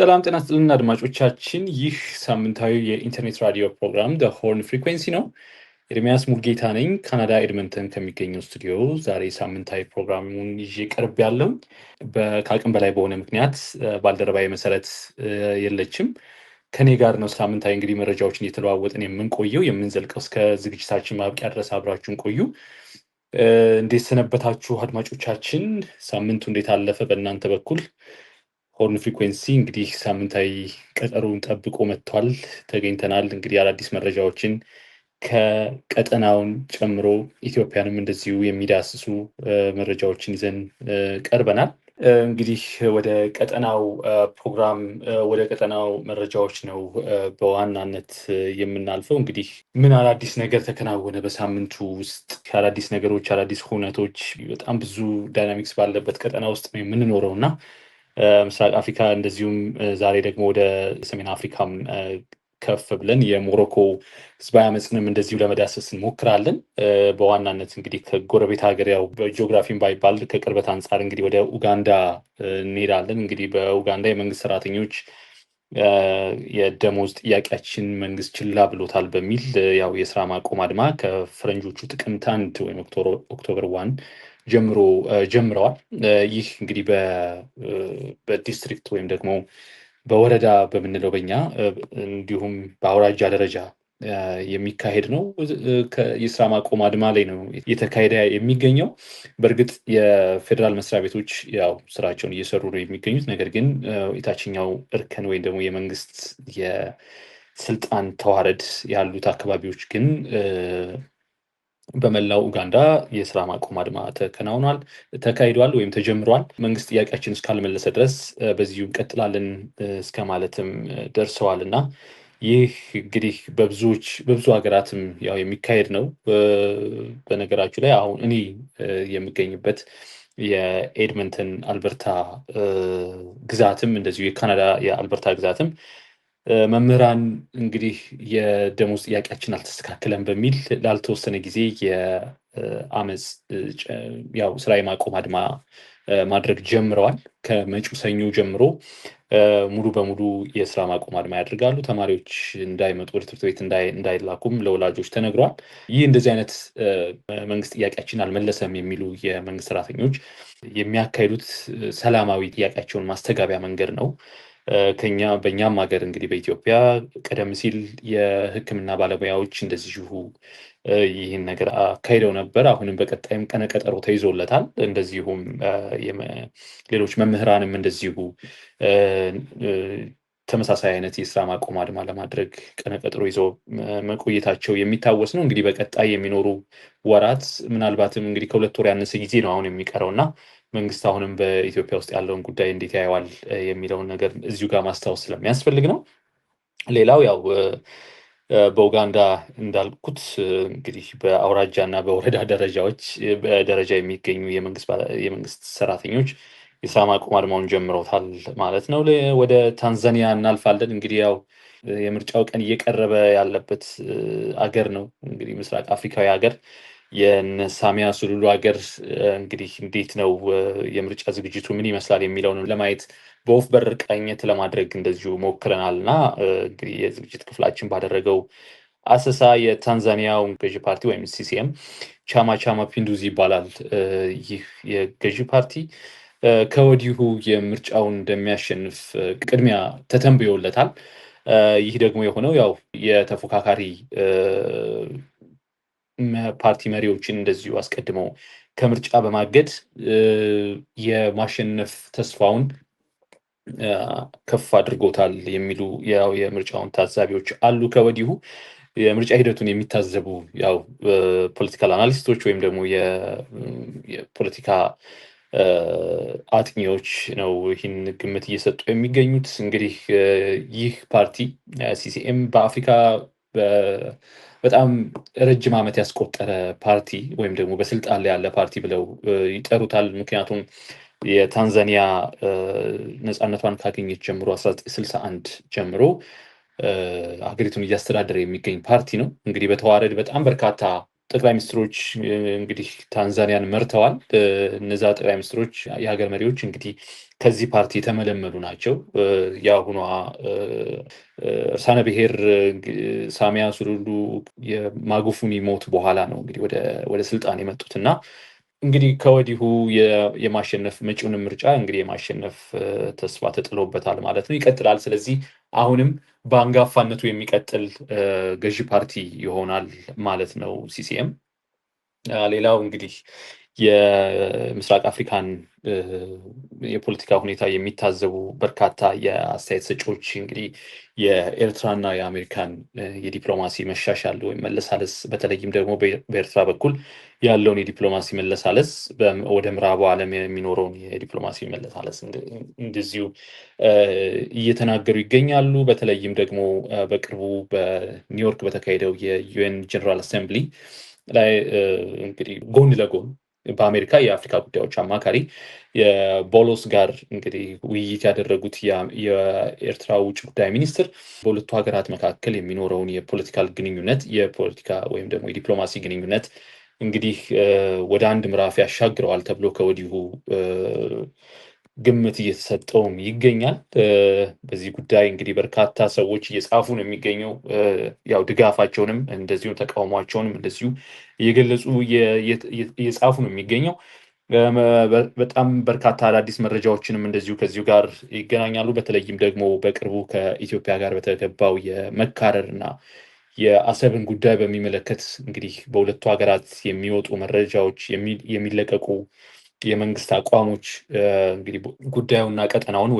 ሰላም ጤና ይስጥልን አድማጮቻችን፣ ይህ ሳምንታዊ የኢንተርኔት ራዲዮ ፕሮግራም ደ ሆርን ፍሪኩዌንሲ ነው። ኤርሚያስ ሙልጌታ ነኝ ካናዳ ኤድመንተን ከሚገኘው ስቱዲዮ ዛሬ ሳምንታዊ ፕሮግራሙን ይዤ ቀርብ ያለው ከአቅም በላይ በሆነ ምክንያት ባልደረባዊ መሰረት የለችም። ከኔ ጋር ነው ሳምንታዊ እንግዲህ መረጃዎችን እየተለዋወጥን የምንቆየው የምንዘልቀው እስከ ዝግጅታችን ማብቂያ ድረስ አብራችሁን ቆዩ። እንዴት ሰነበታችሁ አድማጮቻችን? ሳምንቱ እንዴት አለፈ በእናንተ በኩል? ሆርን ፍሪኩዌንሲ እንግዲህ ሳምንታዊ ቀጠሮውን ጠብቆ መጥቷል። ተገኝተናል። እንግዲህ አዳዲስ መረጃዎችን ከቀጠናውን ጨምሮ ኢትዮጵያንም እንደዚሁ የሚዳስሱ መረጃዎችን ይዘን ቀርበናል። እንግዲህ ወደ ቀጠናው ፕሮግራም ወደ ቀጠናው መረጃዎች ነው በዋናነት የምናልፈው። እንግዲህ ምን አዳዲስ ነገር ተከናወነ በሳምንቱ ውስጥ? አዳዲስ ነገሮች፣ አዳዲስ ሁነቶች፣ በጣም ብዙ ዳይናሚክስ ባለበት ቀጠና ውስጥ ነው የምንኖረው እና ምስራቅ አፍሪካ እንደዚሁም ዛሬ ደግሞ ወደ ሰሜን አፍሪካም ከፍ ብለን የሞሮኮ ህዝባዊ አመፅንም እንደዚሁ ለመዳሰስ እንሞክራለን። በዋናነት እንግዲህ ከጎረቤት ሀገር ያው በጂኦግራፊም ባይባል ከቅርበት አንጻር እንግዲህ ወደ ኡጋንዳ እንሄዳለን። እንግዲህ በኡጋንዳ የመንግስት ሰራተኞች የደሞዝ ጥያቄያችን መንግስት ችላ ብሎታል በሚል ያው የስራ ማቆም አድማ ከፈረንጆቹ ጥቅምት 1 ወይም ኦክቶበር 1 ጀምረዋል። ይህ እንግዲህ በዲስትሪክት ወይም ደግሞ በወረዳ በምንለው በኛ እንዲሁም በአውራጃ ደረጃ የሚካሄድ ነው። የስራ ማቆም አድማ ላይ ነው እየተካሄደ የሚገኘው። በእርግጥ የፌዴራል መስሪያ ቤቶች ያው ስራቸውን እየሰሩ ነው የሚገኙት። ነገር ግን የታችኛው እርከን ወይም ደግሞ የመንግስት የስልጣን ተዋረድ ያሉት አካባቢዎች ግን በመላው ኡጋንዳ የስራ ማቆም አድማ ተካሂዷል ወይም ተጀምሯል። መንግስት ጥያቄያችን እስካልመለሰ ድረስ በዚሁ እንቀጥላለን እስከ ማለትም ደርሰዋል እና ይህ እንግዲህ በብዙ ሀገራትም ያው የሚካሄድ ነው። በነገራችሁ ላይ አሁን እኔ የምገኝበት የኤድመንተን አልበርታ ግዛትም እንደዚሁ የካናዳ የአልበርታ ግዛትም መምህራን እንግዲህ የደሞዝ ጥያቄያችን አልተስተካከለም በሚል ላልተወሰነ ጊዜ የአመፅ ያው ስራ የማቆም አድማ ማድረግ ጀምረዋል። ከመጪው ሰኞ ጀምሮ ሙሉ በሙሉ የስራ ማቆም አድማ ያደርጋሉ። ተማሪዎች እንዳይመጡ ወደ ትምህርት ቤት እንዳይላኩም ለወላጆች ተነግሯል። ይህ እንደዚህ አይነት መንግስት ጥያቄያችን አልመለሰም የሚሉ የመንግስት ሰራተኞች የሚያካሂዱት ሰላማዊ ጥያቄያቸውን ማስተጋቢያ መንገድ ነው። በእኛም ሀገር እንግዲህ በኢትዮጵያ ቀደም ሲል የሕክምና ባለሙያዎች እንደዚሁ ይህን ነገር አካሂደው ነበር። አሁንም በቀጣይም ቀነቀጠሮ ተይዞለታል። እንደዚሁም ሌሎች መምህራንም እንደዚሁ ተመሳሳይ አይነት የስራ ማቆም አድማ ለማድረግ ቀነቀጠሮ ይዘው መቆየታቸው የሚታወስ ነው። እንግዲህ በቀጣይ የሚኖሩ ወራት ምናልባትም እንግዲህ ከ2 ወር ያነሰ ጊዜ ነው አሁን የሚቀረው እና መንግስት አሁንም በኢትዮጵያ ውስጥ ያለውን ጉዳይ እንዴት ያየዋል የሚለውን ነገር እዚሁ ጋር ማስታወስ ስለሚያስፈልግ ነው። ሌላው ያው በኡጋንዳ እንዳልኩት እንግዲህ በአውራጃ እና በወረዳ በደረጃ የሚገኙ የመንግስት ሰራተኞች የስራ ማቆም አድማውን ጀምረውታል ማለት ነው። ወደ ታንዛኒያ እናልፋለን። እንግዲህ ያው የምርጫው ቀን እየቀረበ ያለበት አገር ነው። እንግዲህ ምስራቅ አፍሪካዊ ሀገር የሳሚያ ሱሉሉ ሀገር እንግዲህ እንዴት ነው የምርጫ ዝግጅቱ ምን ይመስላል የሚለውን ለማየት በወፍ በረር ቃኘት ለማድረግ እንደዚሁ ሞክረናል እና እንግዲህ የዝግጅት ክፍላችን ባደረገው አሰሳ የታንዛኒያው ገዢ ፓርቲ ወይም ሲሲኤም ቻማ ፒንዱዚ ይባላል። ይህ የገዢ ፓርቲ ከወዲሁ የምርጫውን እንደሚያሸንፍ ቅድሚያ ተተንብዮለታል። ይህ ደግሞ የሆነው ያው የተፎካካሪ ፓርቲ መሪዎችን እንደዚሁ አስቀድመው ከምርጫ በማገድ የማሸነፍ ተስፋውን ከፍ አድርጎታል የሚሉ ያው የምርጫውን ታዛቢዎች አሉ። ከወዲሁ የምርጫ ሂደቱን የሚታዘቡ ያው ፖለቲካል አናሊስቶች ወይም ደግሞ የፖለቲካ አጥኚዎች ነው ይህን ግምት እየሰጡ የሚገኙት። እንግዲህ ይህ ፓርቲ ሲሲኤም በአፍሪካ በጣም ረጅም ዓመት ያስቆጠረ ፓርቲ ወይም ደግሞ በስልጣን ላይ ያለ ፓርቲ ብለው ይጠሩታል። ምክንያቱም የታንዛኒያ ነፃነቷን ካገኘች ጀምሮ 1961 ጀምሮ ሀገሪቱን እያስተዳደረ የሚገኝ ፓርቲ ነው። እንግዲህ በተዋረድ በጣም በርካታ ጠቅላይ ሚኒስትሮች እንግዲህ ታንዛኒያን መርተዋል። እነዛ ጠቅላይ ሚኒስትሮች የሀገር መሪዎች እንግዲህ ከዚህ ፓርቲ የተመለመሉ ናቸው። የአሁኗ እርሳነ ብሔር ሳሚያ ሱሉሉ የማጉፉኒ ሞት በኋላ ነው እንግዲህ ወደ ስልጣን የመጡት እና እንግዲህ ከወዲሁ የማሸነፍ መጪውንም ምርጫ እንግዲህ የማሸነፍ ተስፋ ተጥሎበታል ማለት ነው። ይቀጥላል። ስለዚህ አሁንም በአንጋፋነቱ የሚቀጥል ገዢ ፓርቲ ይሆናል ማለት ነው ሲሲኤም። ሌላው እንግዲህ የምስራቅ አፍሪካን የፖለቲካ ሁኔታ የሚታዘቡ በርካታ የአስተያየት ሰጪዎች እንግዲህ የኤርትራና የአሜሪካን የዲፕሎማሲ መሻሻል ወይም መለሳለስ በተለይም ደግሞ በኤርትራ በኩል ያለውን የዲፕሎማሲ መለሳለስ ወደ ምዕራቡ ዓለም የሚኖረውን የዲፕሎማሲ መለሳለስ እንደዚሁ እየተናገሩ ይገኛሉ። በተለይም ደግሞ በቅርቡ በኒውዮርክ በተካሄደው የዩኤን ጀነራል አሴምብሊ ላይ እንግዲህ ጎን ለጎን በአሜሪካ የአፍሪካ ጉዳዮች አማካሪ የቦሎስ ጋር እንግዲህ ውይይት ያደረጉት የኤርትራ ውጭ ጉዳይ ሚኒስትር በሁለቱ ሀገራት መካከል የሚኖረውን የፖለቲካል ግንኙነት የፖለቲካ ወይም ደግሞ የዲፕሎማሲ ግንኙነት እንግዲህ ወደ አንድ ምዕራፍ ያሻግረዋል ተብሎ ከወዲሁ ግምት እየተሰጠውም ይገኛል። በዚህ ጉዳይ እንግዲህ በርካታ ሰዎች እየጻፉ ነው የሚገኘው። ያው ድጋፋቸውንም እንደዚሁ ተቃውሟቸውንም እንደዚሁ እየገለጹ እየጻፉ ነው የሚገኘው። በጣም በርካታ አዳዲስ መረጃዎችንም እንደዚሁ ከዚሁ ጋር ይገናኛሉ። በተለይም ደግሞ በቅርቡ ከኢትዮጵያ ጋር በተገባው የመካረር እና የአሰብን ጉዳይ በሚመለከት እንግዲህ በሁለቱ ሀገራት የሚወጡ መረጃዎች የሚለቀቁ የመንግስት አቋሞች እንግዲህ ጉዳዩና ቀጠናውን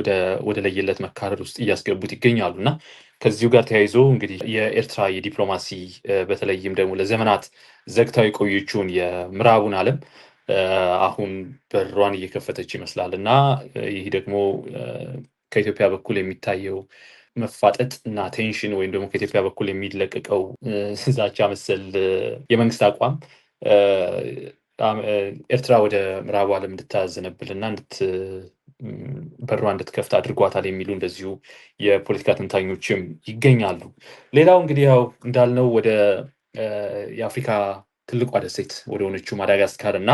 ወደ ለየለት መካረር ውስጥ እያስገቡት ይገኛሉ እና ከዚሁ ጋር ተያይዞ እንግዲህ የኤርትራ የዲፕሎማሲ በተለይም ደግሞ ለዘመናት ዘግታው የቆየችውን የምዕራቡን ዓለም አሁን በሯን እየከፈተች ይመስላል እና ይህ ደግሞ ከኢትዮጵያ በኩል የሚታየው መፋጠጥ እና ቴንሽን ወይም ደግሞ ከኢትዮጵያ በኩል የሚለቀቀው ዛቻ መሰል የመንግስት አቋም ኤርትራ ወደ ምዕራቡ ዓለም እንድታዘነብልና በሯ እንድትከፍት አድርጓታል የሚሉ እንደዚሁ የፖለቲካ ተንታኞችም ይገኛሉ። ሌላው እንግዲህ ያው እንዳልነው ወደ የአፍሪካ ትልቋ ደሴት ወደ ሆነችው ማዳጋስካር እና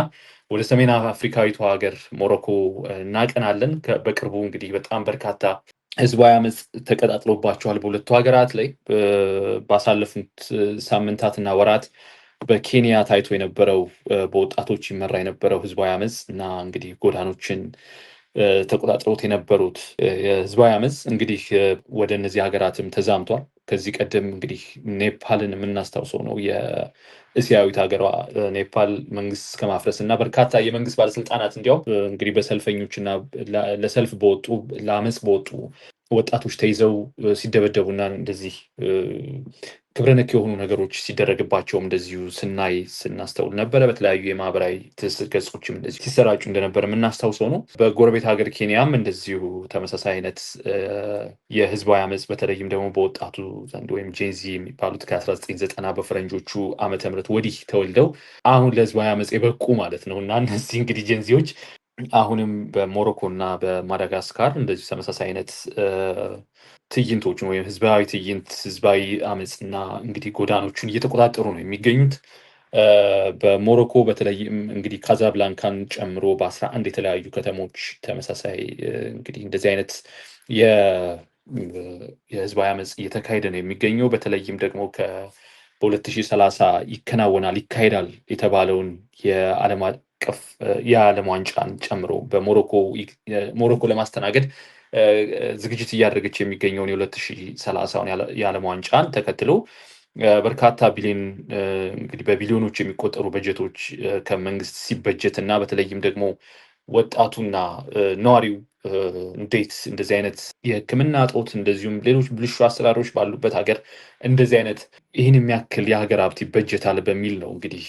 ወደ ሰሜን አፍሪካዊቷ ሀገር ሞሮኮ እናቀናለን። በቅርቡ እንግዲህ በጣም በርካታ ህዝባዊ አመፅ ተቀጣጥሎባቸዋል በሁለቱ ሀገራት ላይ ባሳለፉት ሳምንታትና ወራት በኬንያ ታይቶ የነበረው በወጣቶች ይመራ የነበረው ህዝባዊ አመፅ እና እንግዲህ ጎዳኖችን ተቆጣጥሮት የነበሩት የህዝባዊ አመፅ እንግዲህ ወደ እነዚህ ሀገራትም ተዛምቷል። ከዚህ ቀደም እንግዲህ ኔፓልን የምናስታውሰው ነው። የእስያዊት ሀገሯ ኔፓል መንግስት እስከማፍረስ እና በርካታ የመንግስት ባለስልጣናት እንዲያው እንግዲህ በሰልፈኞች እና ለሰልፍ በወጡ ለአመፅ በወጡ ወጣቶች ተይዘው ሲደበደቡና እንደዚህ ክብረ ነክ የሆኑ ነገሮች ሲደረግባቸውም እንደዚሁ ስናስተውል ነበረ። በተለያዩ የማህበራዊ ትስስር ገጾችም እንደዚሁ ሲሰራጩ እንደነበረ የምናስታውሰው ነው። በጎረቤት ሀገር ኬንያም እንደዚሁ ተመሳሳይ አይነት የህዝባዊ አመፅ በተለይም ደግሞ በወጣቱ ዘንድ ወይም ጄንዚ የሚባሉት ከ1990 በፈረንጆቹ ዓመተ ምህረት ወዲህ ተወልደው አሁን ለህዝባዊ አመፅ የበቁ ማለት ነው እና እነዚህ እንግዲህ ጄንዚዎች አሁንም በሞሮኮ እና በማዳጋስካር እንደዚህ ተመሳሳይ አይነት ትዕይንቶችን ወይም ህዝባዊ ትዕይንት ህዝባዊ አመፅና እንግዲህ ጎዳኖቹን እየተቆጣጠሩ ነው የሚገኙት። በሞሮኮ በተለይም እንግዲህ ካዛብላንካን ጨምሮ በ11 የተለያዩ ከተሞች ተመሳሳይ እንግዲህ እንደዚህ አይነት የህዝባዊ አመፅ እየተካሄደ ነው የሚገኘው። በተለይም ደግሞ በ2030 ይካሄዳል የተባለውን የዓለም አቀፍ የዓለም ዋንጫን ጨምሮ በሞሮኮ ለማስተናገድ ዝግጅት እያደረገች የሚገኘውን የ2030 የዓለም ዋንጫን ተከትሎ በርካታ ቢሊዮን እንግዲህ በቢሊዮኖች የሚቆጠሩ በጀቶች ከመንግስት ሲበጀት እና በተለይም ደግሞ ወጣቱና ነዋሪው እንዴት እንደዚህ አይነት የሕክምና እጦት እንደዚሁም ሌሎች ብልሹ አሰራሮች ባሉበት ሀገር እንደዚህ አይነት ይህን የሚያክል የሀገር ሀብት ይበጀታል በሚል ነው እንግዲህ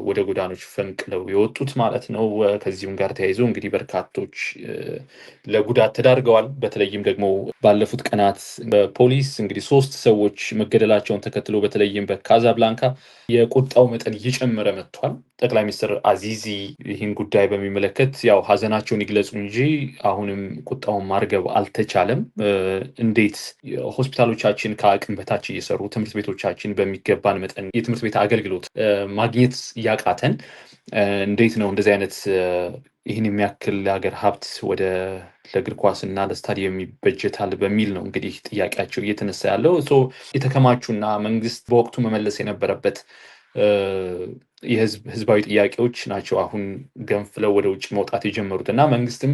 ወደ ጎዳኖች ፈንቅለው የወጡት ማለት ነው። ከዚህም ጋር ተያይዞ እንግዲህ በርካቶች ለጉዳት ተዳርገዋል። በተለይም ደግሞ ባለፉት ቀናት በፖሊስ እንግዲህ 3 ሰዎች መገደላቸውን ተከትሎ በተለይም በካዛብላንካ የቁጣው መጠን እየጨመረ መጥቷል። ጠቅላይ ሚኒስትር አዚዚ ይህን ጉዳይ በሚመለከት ያው ሀዘናቸውን ይግለጹ እንጂ አሁንም ቁጣውን ማርገብ አልተቻለም። እንዴት ሆስፒታሎቻችን ከአቅም በታች እየሰሩ ትምህርት ቤቶቻችን በሚገባን መጠን የትምህርት ቤት አገልግሎት ማግኘት እያቃተን እንዴት ነው እንደዚህ አይነት ይህን የሚያክል ሀገር ሀብት ወደ ለእግር ኳስ እና ለስታዲየም ይበጀታል በሚል ነው እንግዲህ ጥያቄያቸው እየተነሳ ያለው። የተከማቹና መንግስት በወቅቱ መመለስ የነበረበት ህዝባዊ ጥያቄዎች ናቸው አሁን ገንፍለው ወደ ውጭ መውጣት የጀመሩት እና መንግስትም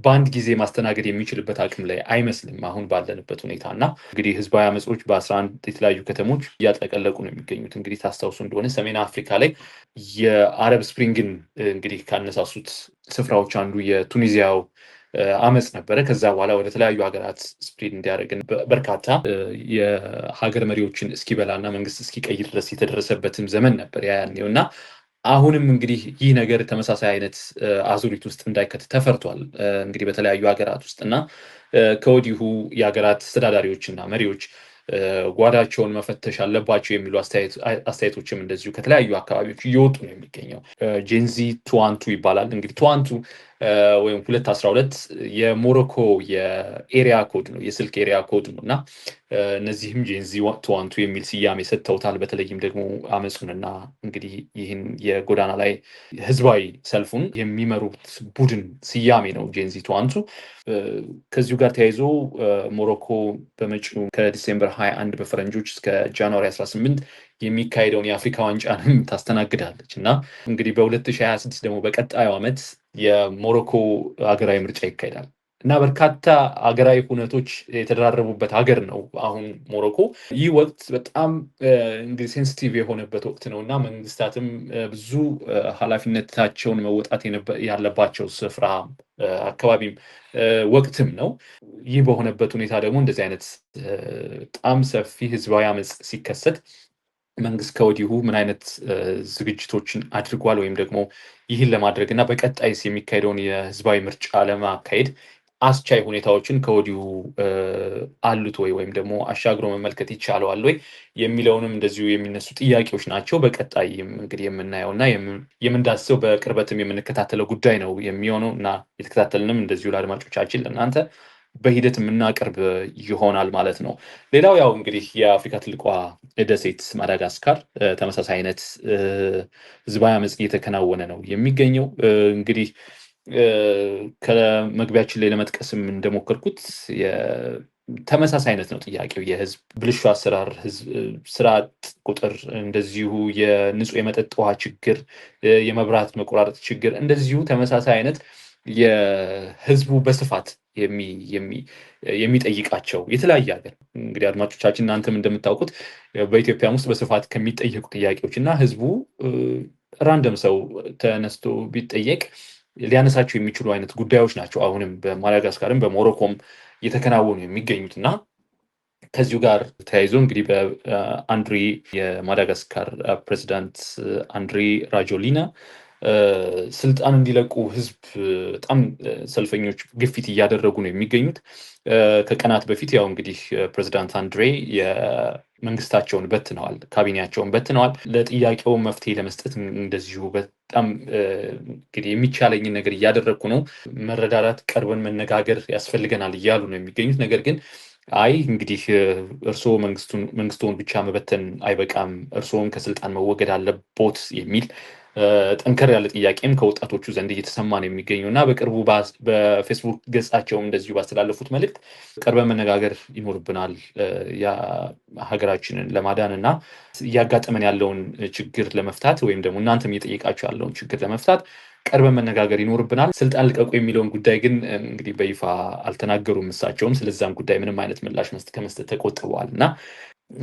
በአንድ ጊዜ ማስተናገድ የሚችልበት አቅም ላይ አይመስልም አሁን ባለንበት ሁኔታ እና እንግዲህ ህዝባዊ አመጾች በ11 የተለያዩ ከተሞች እያጠቀለቁ ነው የሚገኙት። እንግዲህ ታስታውሱ እንደሆነ ሰሜን አፍሪካ ላይ የአረብ ስፕሪንግን እንግዲህ ካነሳሱት ስፍራዎች አንዱ የቱኒዚያው አመፅ ነበረ። ከዛ በኋላ ወደ ተለያዩ ሀገራት ስፕሪድ እንዲያደርግን በርካታ የሀገር መሪዎችን እስኪበላና መንግስት እስኪቀይር ድረስ የተደረሰበትም ዘመን ነበር ያኔው እና አሁንም እንግዲህ ይህ ነገር ተመሳሳይ አይነት አዙሪት ውስጥ እንዳይከት ተፈርቷል። እንግዲህ በተለያዩ ሀገራት ውስጥ እና ከወዲሁ የሀገራት አስተዳዳሪዎችና መሪዎች ጓዳቸውን መፈተሽ አለባቸው የሚሉ አስተያየቶችም እንደዚሁ ከተለያዩ አካባቢዎች እየወጡ ነው የሚገኘው። ጄንዚ ቱዋንቱ ይባላል እንግዲህ ቱዋንቱ ወይም 212 የሞሮኮ የኤሪያ ኮድ ነው፣ የስልክ ኤሪያ ኮድ ነው እና እነዚህም ጄንዚ ቱዋንቱ የሚል ስያሜ ሰጥተውታል። በተለይም ደግሞ አመፁንና እንግዲህ ይህን የጎዳና ላይ ህዝባዊ ሰልፉን የሚመሩት ቡድን ስያሜ ነው ጄንዚ ቱዋንቱ። ከዚሁ ጋር ተያይዞ ሞሮኮ በመጪው ከዲሴምበር 21 በፈረንጆች እስከ ጃንዋሪ 18 የሚካሄደውን የአፍሪካ ዋንጫንም ታስተናግዳለች እና እንግዲህ በ2026 ደግሞ በቀጣዩ ዓመት የሞሮኮ ሀገራዊ ምርጫ ይካሄዳል እና በርካታ ሀገራዊ ሁነቶች የተደራረቡበት ሀገር ነው አሁን ሞሮኮ። ይህ ወቅት በጣም እንግዲህ ሴንሲቲቭ የሆነበት ወቅት ነው እና መንግስታትም ብዙ ኃላፊነታቸውን መወጣት ያለባቸው ስፍራ አካባቢም ወቅትም ነው። ይህ በሆነበት ሁኔታ ደግሞ እንደዚህ አይነት በጣም ሰፊ ህዝባዊ አመፅ ሲከሰት መንግስት ከወዲሁ ምን አይነት ዝግጅቶችን አድርጓል ወይም ደግሞ ይህን ለማድረግ እና በቀጣይስ የሚካሄደውን የህዝባዊ ምርጫ ለማካሄድ አስቻይ ሁኔታዎችን ከወዲሁ አሉት ወይ ወይም ደግሞ አሻግሮ መመልከት ይቻለዋል ወይ የሚለውንም እንደዚሁ የሚነሱ ጥያቄዎች ናቸው። በቀጣይም እንግዲህ የምናየው እና የምንዳስሰው በቅርበትም የምንከታተለው ጉዳይ ነው የሚሆነው እና የተከታተልንም እንደዚሁ ለአድማጮቻችን ለእናንተ በሂደት የምናቀርብ ይሆናል ማለት ነው። ሌላው ያው እንግዲህ የአፍሪካ ትልቋ ደሴት ማዳጋስካር ተመሳሳይ አይነት ህዝባዊ አመፅ እየተከናወነ ነው የሚገኘው። እንግዲህ ከመግቢያችን ላይ ለመጥቀስም እንደሞከርኩት ተመሳሳይ አይነት ነው ጥያቄው። የህዝብ ብልሹ አሰራር፣ ስራ አጥ ቁጥር፣ እንደዚሁ የንጹህ የመጠጥ ውሃ ችግር፣ የመብራት መቆራረጥ ችግር፣ እንደዚሁ ተመሳሳይ አይነት የህዝቡ በስፋት የሚጠይቃቸው የተለያየ ሀገር እንግዲህ አድማጮቻችን እናንተም እንደምታውቁት በኢትዮጵያ ውስጥ በስፋት ከሚጠየቁ ጥያቄዎች እና ህዝቡ ራንደም ሰው ተነስቶ ቢጠየቅ ሊያነሳቸው የሚችሉ አይነት ጉዳዮች ናቸው አሁንም በማዳጋስካርም በሞሮኮም እየተከናወኑ የሚገኙት እና ከዚሁ ጋር ተያይዞ እንግዲህ በአንድሪ የማዳጋስካር ፕሬዚዳንት አንድሪ ራጆሊና ስልጣን እንዲለቁ ህዝብ በጣም ሰልፈኞች ግፊት እያደረጉ ነው የሚገኙት። ከቀናት በፊት ያው እንግዲህ ፕሬዚዳንት አንድሬ የመንግስታቸውን በትነዋል፣ ካቢኔያቸውን በትነዋል። ለጥያቄው መፍትሄ ለመስጠት እንደዚሁ በጣም እንግዲህ የሚቻለኝን ነገር እያደረግኩ ነው፣ መረዳዳት፣ ቀርበን መነጋገር ያስፈልገናል እያሉ ነው የሚገኙት። ነገር ግን አይ እንግዲህ እርስዎ መንግስቱን ብቻ መበተን አይበቃም፣ እርስዎም ከስልጣን መወገድ አለቦት የሚል ጠንከር ያለ ጥያቄም ከወጣቶቹ ዘንድ እየተሰማ ነው የሚገኘው እና በቅርቡ በፌስቡክ ገጻቸውም እንደዚሁ ባስተላለፉት መልእክት ቀርበን መነጋገር ይኖርብናል ሀገራችንን ለማዳን እና እያጋጠመን ያለውን ችግር ለመፍታት ወይም ደግሞ እናንተም እየጠየቃችሁ ያለውን ችግር ለመፍታት ቀርበን መነጋገር ይኖርብናል። ስልጣን ልቀቁ የሚለውን ጉዳይ ግን እንግዲህ በይፋ አልተናገሩም። እሳቸውም ስለዛም ጉዳይ ምንም አይነት ምላሽ ከመስጠት ተቆጥበዋል እና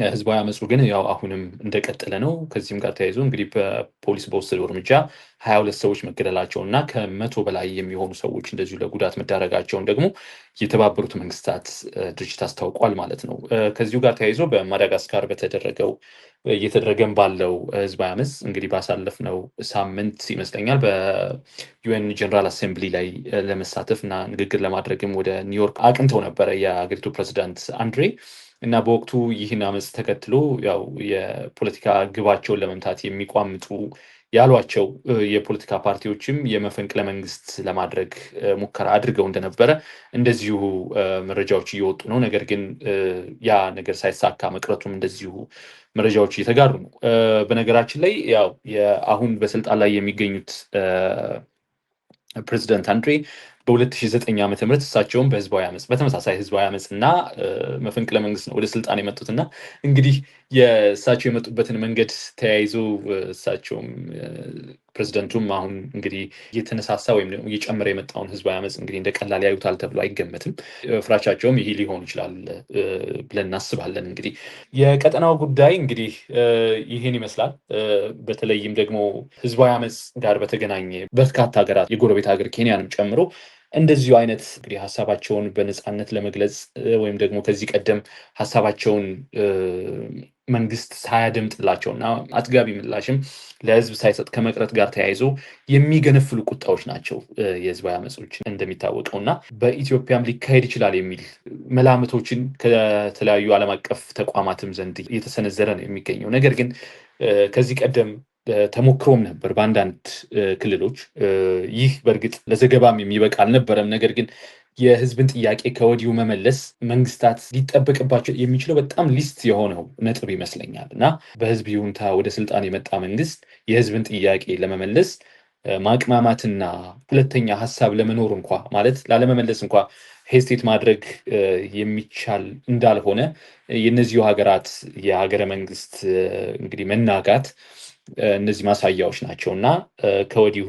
ህዝባዊ አመፁ ግን ያው አሁንም እንደቀጠለ ነው። ከዚህም ጋር ተያይዞ እንግዲህ በፖሊስ በወሰደው እርምጃ 22 ሰዎች መገደላቸውን እና ከ100 በላይ የሚሆኑ ሰዎች እንደዚሁ ለጉዳት መዳረጋቸውን ደግሞ የተባበሩት መንግስታት ድርጅት አስታውቋል ማለት ነው። ከዚሁ ጋር ተያይዞ በማዳጋስካር እየተደረገም ባለው ህዝባዊ አመፅ እንግዲህ ባሳለፍነው ሳምንት ይመስለኛል በዩኤን ጀነራል አሴምብሊ ላይ ለመሳተፍ እና ንግግር ለማድረግም ወደ ኒውዮርክ አቅንተው ነበረ የሀገሪቱ ፕሬዚዳንት አንድሬ እና በወቅቱ ይህን አመፅ ተከትሎ ያው የፖለቲካ ግባቸውን ለመምታት የሚቋምጡ ያሏቸው የፖለቲካ ፓርቲዎችም የመፈንቅለ መንግስት ለማድረግ ሙከራ አድርገው እንደነበረ እንደዚሁ መረጃዎች እየወጡ ነው። ነገር ግን ያ ነገር ሳይሳካ መቅረቱም እንደዚሁ መረጃዎች እየተጋሩ ነው። በነገራችን ላይ ያው አሁን በስልጣን ላይ የሚገኙት ፕሬዚደንት አንድሬ በ2009 ዓ.ም እሳቸውም በህዝባዊ አመፅ በተመሳሳይ ህዝባዊ አመፅ እና መፈንቅለ መንግስት ነው ወደ ስልጣን የመጡት እና እንግዲህ የእሳቸው የመጡበትን መንገድ ተያይዞ እሳቸውም ፕሬዚደንቱም አሁን እንግዲህ እየተነሳሳ ወይም ደግሞ እየጨመረ የመጣውን ህዝባዊ አመፅ እንግዲህ እንደ ቀላል ያዩታል ተብሎ አይገመትም። ፍራቻቸውም ይሄ ሊሆን ይችላል ብለን እናስባለን። እንግዲህ የቀጠናው ጉዳይ እንግዲህ ይህን ይመስላል። በተለይም ደግሞ ህዝባዊ አመፅ ጋር በተገናኘ በርካታ ሀገራት የጎረቤት ሀገር ኬንያንም ጨምሮ እንደዚሁ አይነት እንግዲህ ሀሳባቸውን በነፃነት ለመግለጽ ወይም ደግሞ ከዚህ ቀደም ሀሳባቸውን መንግስት ሳያደምጥላቸውና አጥጋቢ ምላሽም ለህዝብ ሳይሰጥ ከመቅረት ጋር ተያይዞ የሚገነፍሉ ቁጣዎች ናቸው የህዝባዊ አመጾች እንደሚታወቀው እና በኢትዮጵያም ሊካሄድ ይችላል የሚል መላምቶችን ከተለያዩ ዓለም አቀፍ ተቋማትም ዘንድ እየተሰነዘረ ነው የሚገኘው። ነገር ግን ከዚህ ቀደም ተሞክሮም ነበር በአንዳንድ ክልሎች። ይህ በእርግጥ ለዘገባም የሚበቃ አልነበረም። ነገር ግን የህዝብን ጥያቄ ከወዲሁ መመለስ መንግስታት ሊጠበቅባቸው የሚችለው በጣም ሊስት የሆነው ነጥብ ይመስለኛል እና በህዝብ ይሁንታ ወደ ስልጣን የመጣ መንግስት የህዝብን ጥያቄ ለመመለስ ማቅማማትና ሁለተኛ ሀሳብ ለመኖር እንኳ ማለት ላለመመለስ እንኳ ሄስቴት ማድረግ የሚቻል እንዳልሆነ የእነዚሁ ሀገራት የሀገረ መንግስት እንግዲህ መናጋት እነዚህ ማሳያዎች ናቸው እና ከወዲሁ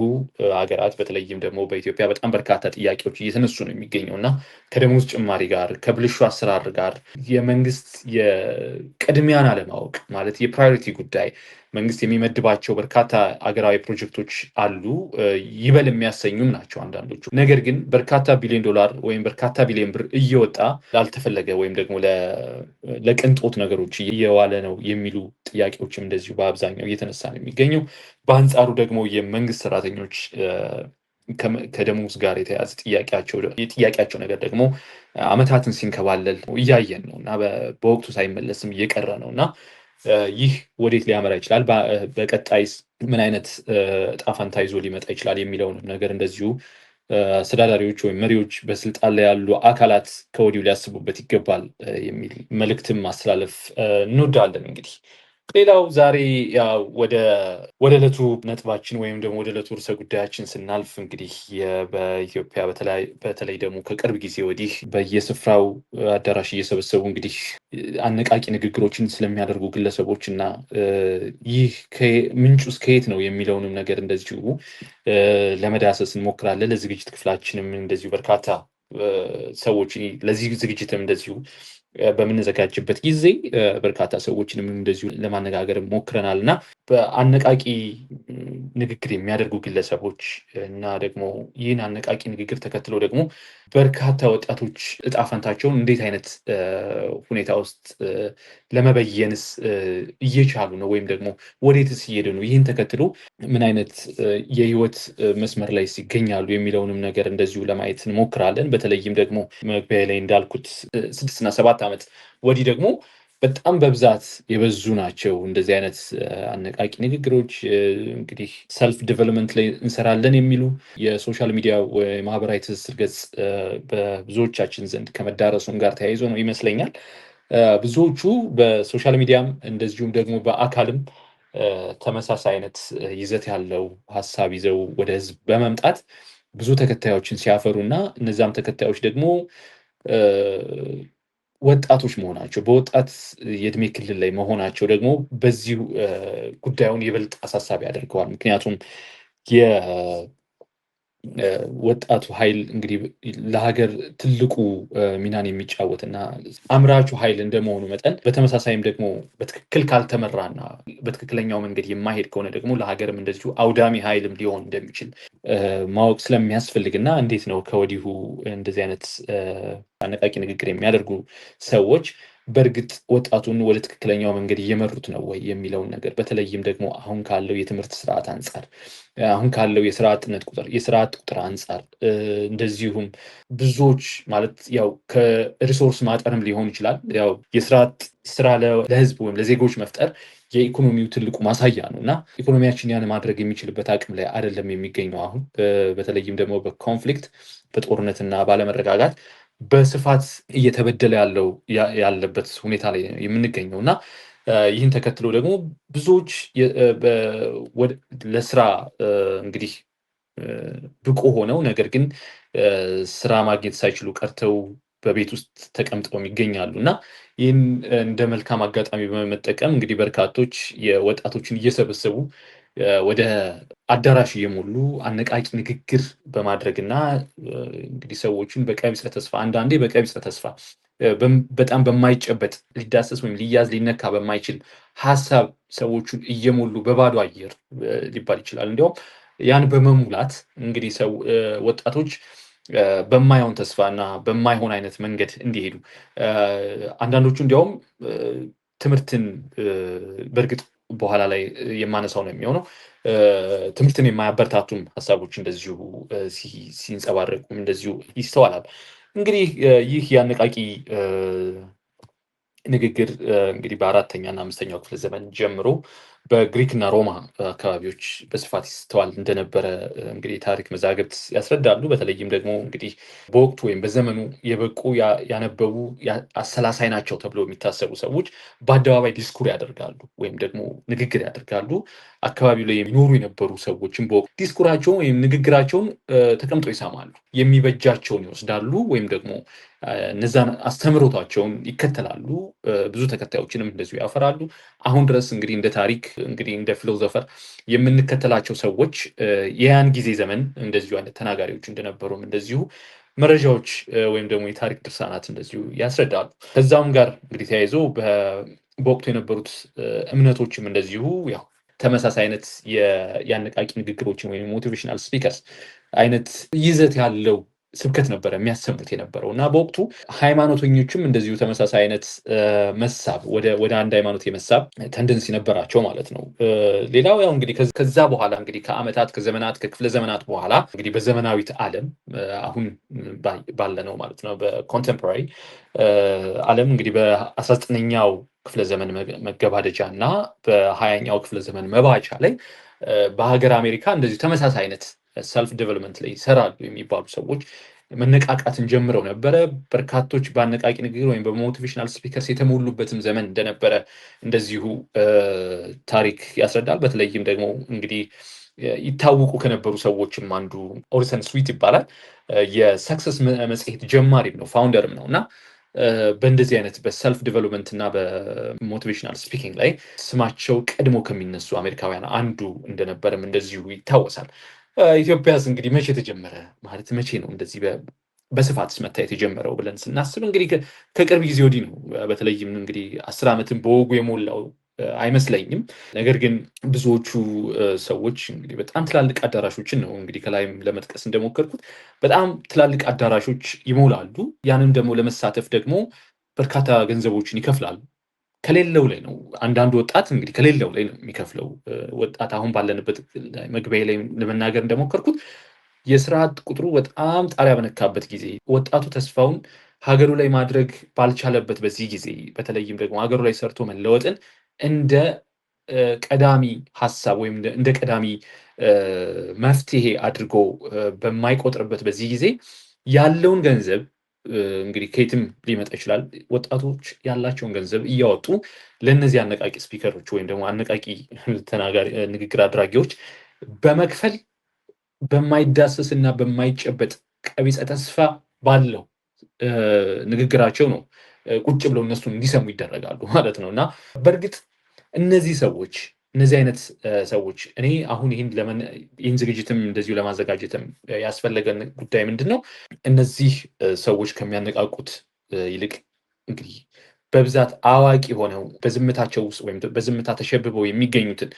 ሀገራት በተለይም ደግሞ በኢትዮጵያ በጣም በርካታ ጥያቄዎች እየተነሱ ነው የሚገኘው እና ከደሞዝ ጭማሪ ጋር ከብልሹ አሰራር ጋር የመንግስት የቅድሚያን አለማወቅ ማለት የፕራዮሪቲ ጉዳይ መንግስት የሚመድባቸው በርካታ አገራዊ ፕሮጀክቶች አሉ። ይበል የሚያሰኙም ናቸው አንዳንዶቹ። ነገር ግን በርካታ ቢሊዮን ዶላር ወይም በርካታ ቢሊዮን ብር እየወጣ ላልተፈለገ ወይም ደግሞ ለቅንጦት ነገሮች እየዋለ ነው የሚሉ ጥያቄዎችም እንደዚሁ በአብዛኛው እየተነሳ ነው የሚገኘው። በአንጻሩ ደግሞ የመንግስት ሰራተኞች ከደሞዝ ጋር የተያዘ የጥያቄያቸው ነገር ደግሞ አመታትን ሲንከባለል እያየን ነው እና በወቅቱ ሳይመለስም እየቀረ ነው እና ይህ ወዴት ሊያመራ ይችላል፣ በቀጣይስ ምን አይነት ዕጣ ፈንታ ይዞ ሊመጣ ይችላል የሚለውንም ነገር እንደዚሁ አስተዳዳሪዎች ወይም መሪዎች በስልጣን ላይ ያሉ አካላት ከወዲሁ ሊያስቡበት ይገባል የሚል መልእክትም ማስተላለፍ እንወዳለን። እንግዲህ ሌላው ዛሬ ወደ ዕለቱ ነጥባችን ወይም ደግሞ ወደ ዕለቱ ርዕሰ ጉዳያችን ስናልፍ እንግዲህ በኢትዮጵያ በተለይ ደግሞ ከቅርብ ጊዜ ወዲህ በየስፍራው አዳራሽ እየሰበሰቡ እንግዲህ አነቃቂ ንግግሮችን ስለሚያደርጉ ግለሰቦች እና ይህ ምንጩስ ከየት ነው የሚለውንም ነገር እንደዚሁ ለመዳሰስ እንሞክራለን። ለዝግጅት ክፍላችንም እንደዚሁ በርካታ ሰዎች ለዚህ ዝግጅትም እንደዚሁ በምንዘጋጅበት ጊዜ በርካታ ሰዎችንም እንደዚሁ ለማነጋገር ሞክረናል እና በአነቃቂ ንግግር የሚያደርጉ ግለሰቦች እና ደግሞ ይህን አነቃቂ ንግግር ተከትለው ደግሞ በርካታ ወጣቶች እጣ ፈንታቸውን እንዴት አይነት ሁኔታ ውስጥ ለመበየንስ እየቻሉ ነው ወይም ደግሞ ወዴትስ እየሄዱ ነው፣ ይህን ተከትሎ ምን አይነት የህይወት መስመር ላይ ይገኛሉ የሚለውንም ነገር እንደዚሁ ለማየት እንሞክራለን። በተለይም ደግሞ መግቢያ ላይ እንዳልኩት 6 እና 7 ዓመት ወዲህ ደግሞ በጣም በብዛት የበዙ ናቸው እንደዚህ አይነት አነቃቂ ንግግሮች። እንግዲህ ሰልፍ ዲቨሎፕመንት ላይ እንሰራለን የሚሉ የሶሻል ሚዲያ ማህበራዊ ትስስር ገጽ በብዙዎቻችን ዘንድ ከመዳረሱም ጋር ተያይዞ ነው ይመስለኛል ብዙዎቹ በሶሻል ሚዲያም እንደዚሁም ደግሞ በአካልም ተመሳሳይ አይነት ይዘት ያለው ሀሳብ ይዘው ወደ ህዝብ በመምጣት ብዙ ተከታዮችን ሲያፈሩ እና እነዚያም ተከታዮች ደግሞ ወጣቶች መሆናቸው በወጣት የእድሜ ክልል ላይ መሆናቸው ደግሞ በዚሁ ጉዳዩን ይበልጥ አሳሳቢ ያደርገዋል። ምክንያቱም ወጣቱ ኃይል እንግዲህ ለሀገር ትልቁ ሚናን የሚጫወትና አምራቹ ኃይል እንደመሆኑ መጠን በተመሳሳይም ደግሞ በትክክል ካልተመራና በትክክለኛው መንገድ የማይሄድ ከሆነ ደግሞ ለሀገርም እንደዚሁ አውዳሚ ኃይልም ሊሆን እንደሚችል ማወቅ ስለሚያስፈልግና እንዴት ነው ከወዲሁ እንደዚህ አይነት አነቃቂ ንግግር የሚያደርጉ ሰዎች በእርግጥ ወጣቱን ወደ ትክክለኛው መንገድ እየመሩት ነው ወይ የሚለውን ነገር በተለይም ደግሞ አሁን ካለው የትምህርት ስርዓት አንጻር አሁን ካለው የስራ አጥ ቁጥር አንጻር እንደዚሁም ብዙዎች ማለት ያው ከሪሶርስ ማጠርም ሊሆን ይችላል። ያው ስራ ለህዝብ ወይም ለዜጎች መፍጠር የኢኮኖሚው ትልቁ ማሳያ ነው እና ኢኮኖሚያችን ያን ማድረግ የሚችልበት አቅም ላይ አይደለም የሚገኘው አሁን በተለይም ደግሞ በኮንፍሊክት በጦርነትና ባለመረጋጋት በስፋት እየተበደለ ያለበት ሁኔታ ላይ የምንገኘው እና ይህን ተከትሎ ደግሞ ብዙዎች ለስራ እንግዲህ ብቁ ሆነው ነገር ግን ስራ ማግኘት ሳይችሉ ቀርተው በቤት ውስጥ ተቀምጠው ይገኛሉ እና ይህን እንደ መልካም አጋጣሚ በመጠቀም እንግዲህ በርካቶች የወጣቶችን እየሰበሰቡ ወደ አዳራሽ እየሞሉ አነቃቂ ንግግር በማድረግ እና እንግዲህ ሰዎችን በቀቢጸ ተስፋ አንዳንዴ በቀቢጸ ተስፋ በጣም በማይጨበጥ ሊዳሰስ ወይም ሊያዝ ሊነካ በማይችል ሀሳብ ሰዎቹን እየሞሉ በባዶ አየር ሊባል ይችላል። እንዲያውም ያን በመሙላት እንግዲህ ወጣቶች በማይሆን ተስፋ እና በማይሆን አይነት መንገድ እንዲሄዱ አንዳንዶቹ እንዲያውም ትምህርትን በእርግጥ በኋላ ላይ የማነሳው ነው የሚሆነው ትምህርትን የማያበረታቱም ሀሳቦች እንደዚሁ ሲንጸባረቁም እንደዚሁ ይስተዋላል። እንግዲህ ይህ የአነቃቂ ንግግር እንግዲህ በአራተኛ እና አምስተኛው ክፍለ ዘመን ጀምሮ በግሪክና ሮማ አካባቢዎች በስፋት ይስተዋል እንደነበረ እንግዲህ ታሪክ መዛግብት ያስረዳሉ። በተለይም ደግሞ እንግዲህ በወቅቱ ወይም በዘመኑ የበቁ ያነበቡ አሰላሳይ ናቸው ተብሎ የሚታሰቡ ሰዎች በአደባባይ ዲስኩር ያደርጋሉ ወይም ደግሞ ንግግር ያደርጋሉ። አካባቢው ላይ የሚኖሩ የነበሩ ሰዎችን በወቅቱ ዲስኩራቸውን ወይም ንግግራቸውን ተቀምጠው ይሰማሉ። የሚበጃቸውን ይወስዳሉ ወይም ደግሞ እነዛን አስተምህሮታቸውን ይከተላሉ። ብዙ ተከታዮችንም እንደዚሁ ያፈራሉ። አሁን ድረስ እንግዲህ እንደ ታሪክ እንግዲህ እንደ ፊሎዞፈር የምንከተላቸው ሰዎች የያን ጊዜ ዘመን እንደዚሁ አይነት ተናጋሪዎች እንደነበሩም እንደዚሁ መረጃዎች ወይም ደግሞ የታሪክ ድርሳናት እንደዚሁ ያስረዳሉ። ከዛም ጋር እንግዲህ ተያይዞ በወቅቱ የነበሩት እምነቶችም እንደዚሁ ያው ተመሳሳይ አይነት የአነቃቂ ንግግሮችን ወይም ሞቲቬሽናል ስፒከርስ አይነት ይዘት ያለው ስብከት ነበረ የሚያሰሙት የነበረው እና በወቅቱ ሃይማኖተኞችም እንደዚሁ ተመሳሳይ አይነት መሳብ ወደ አንድ ሃይማኖት የመሳብ ተንደንሲ ነበራቸው ማለት ነው። ሌላው ያው እንግዲህ ከዛ በኋላ እንግዲህ ከዓመታት ከዘመናት ከክፍለ ዘመናት በኋላ እንግዲህ በዘመናዊት ዓለም አሁን ባለነው ማለት ነው በኮንቴምፖራሪ ዓለም እንግዲህ በ19ኛው ክፍለ ዘመን መገባደጃ እና በ20ኛው ክፍለ ዘመን መባቻ ላይ በሀገር አሜሪካ እንደዚሁ ተመሳሳይ አይነት ሰልፍ ዴቨሎፕመንት ላይ ይሰራሉ የሚባሉ ሰዎች መነቃቃትን ጀምረው ነበረ። በርካቶች በአነቃቂ ንግግር ወይም በሞቲቬሽናል ስፒከርስ የተሞሉበትም ዘመን እንደነበረ እንደዚሁ ታሪክ ያስረዳል። በተለይም ደግሞ እንግዲህ ይታወቁ ከነበሩ ሰዎችም አንዱ ኦሪሰን ስዊት ይባላል። የሰክሰስ መጽሔት ጀማሪም ነው ፋውንደርም ነው እና በእንደዚህ አይነት በሰልፍ ዲቨሎፕመንት እና በሞቲቬሽናል ስፒኪንግ ላይ ስማቸው ቀድሞ ከሚነሱ አሜሪካውያን አንዱ እንደነበረም እንደዚሁ ይታወሳል። ኢትዮጵያስ እንግዲህ መቼ ተጀመረ ማለት መቼ ነው እንደዚህ በስፋት መታየት የጀመረው ብለን ስናስብ እንግዲህ ከቅርብ ጊዜ ወዲህ ነው። በተለይም እንግዲህ 10 ዓመትን በወጉ የሞላው አይመስለኝም። ነገር ግን ብዙዎቹ ሰዎች እንግዲህ በጣም ትላልቅ አዳራሾችን ነው እንግዲህ ከላይም ለመጥቀስ እንደሞከርኩት በጣም ትላልቅ አዳራሾች ይሞላሉ። ያንን ደግሞ ለመሳተፍ ደግሞ በርካታ ገንዘቦችን ይከፍላሉ። ከሌለው ላይ ነው አንዳንድ ወጣት እንግዲህ ከሌለው ላይ ነው የሚከፍለው። ወጣት አሁን ባለንበት መግቢያ ላይ ለመናገር እንደሞከርኩት የስራ አጥ ቁጥሩ በጣም ጣሪያ በነካበት ጊዜ ወጣቱ ተስፋውን ሀገሩ ላይ ማድረግ ባልቻለበት በዚህ ጊዜ በተለይም ደግሞ ሀገሩ ላይ ሰርቶ መለወጥን እንደ ቀዳሚ ሀሳብ ወይም እንደ ቀዳሚ መፍትሄ አድርጎ በማይቆጥርበት በዚህ ጊዜ ያለውን ገንዘብ እንግዲህ ከየትም ሊመጣ ይችላል። ወጣቶች ያላቸውን ገንዘብ እያወጡ ለእነዚህ አነቃቂ ስፒከሮች ወይም ደግሞ አነቃቂ ተናጋሪ ንግግር አድራጊዎች በመክፈል በማይዳሰስ እና በማይጨበጥ ቀቢጸ ተስፋ ባለው ንግግራቸው ነው ቁጭ ብለው እነሱን እንዲሰሙ ይደረጋሉ ማለት ነው እና በእርግጥ እነዚህ አይነት ሰዎች እኔ አሁን ይህን ዝግጅትም እንደዚሁ ለማዘጋጀትም ያስፈለገን ጉዳይ ምንድን ነው? እነዚህ ሰዎች ከሚያነቃቁት ይልቅ እንግዲህ በብዛት አዋቂ ሆነው በዝምታቸው ውስጥ ወይም በዝምታ ተሸብበው የሚገኙትን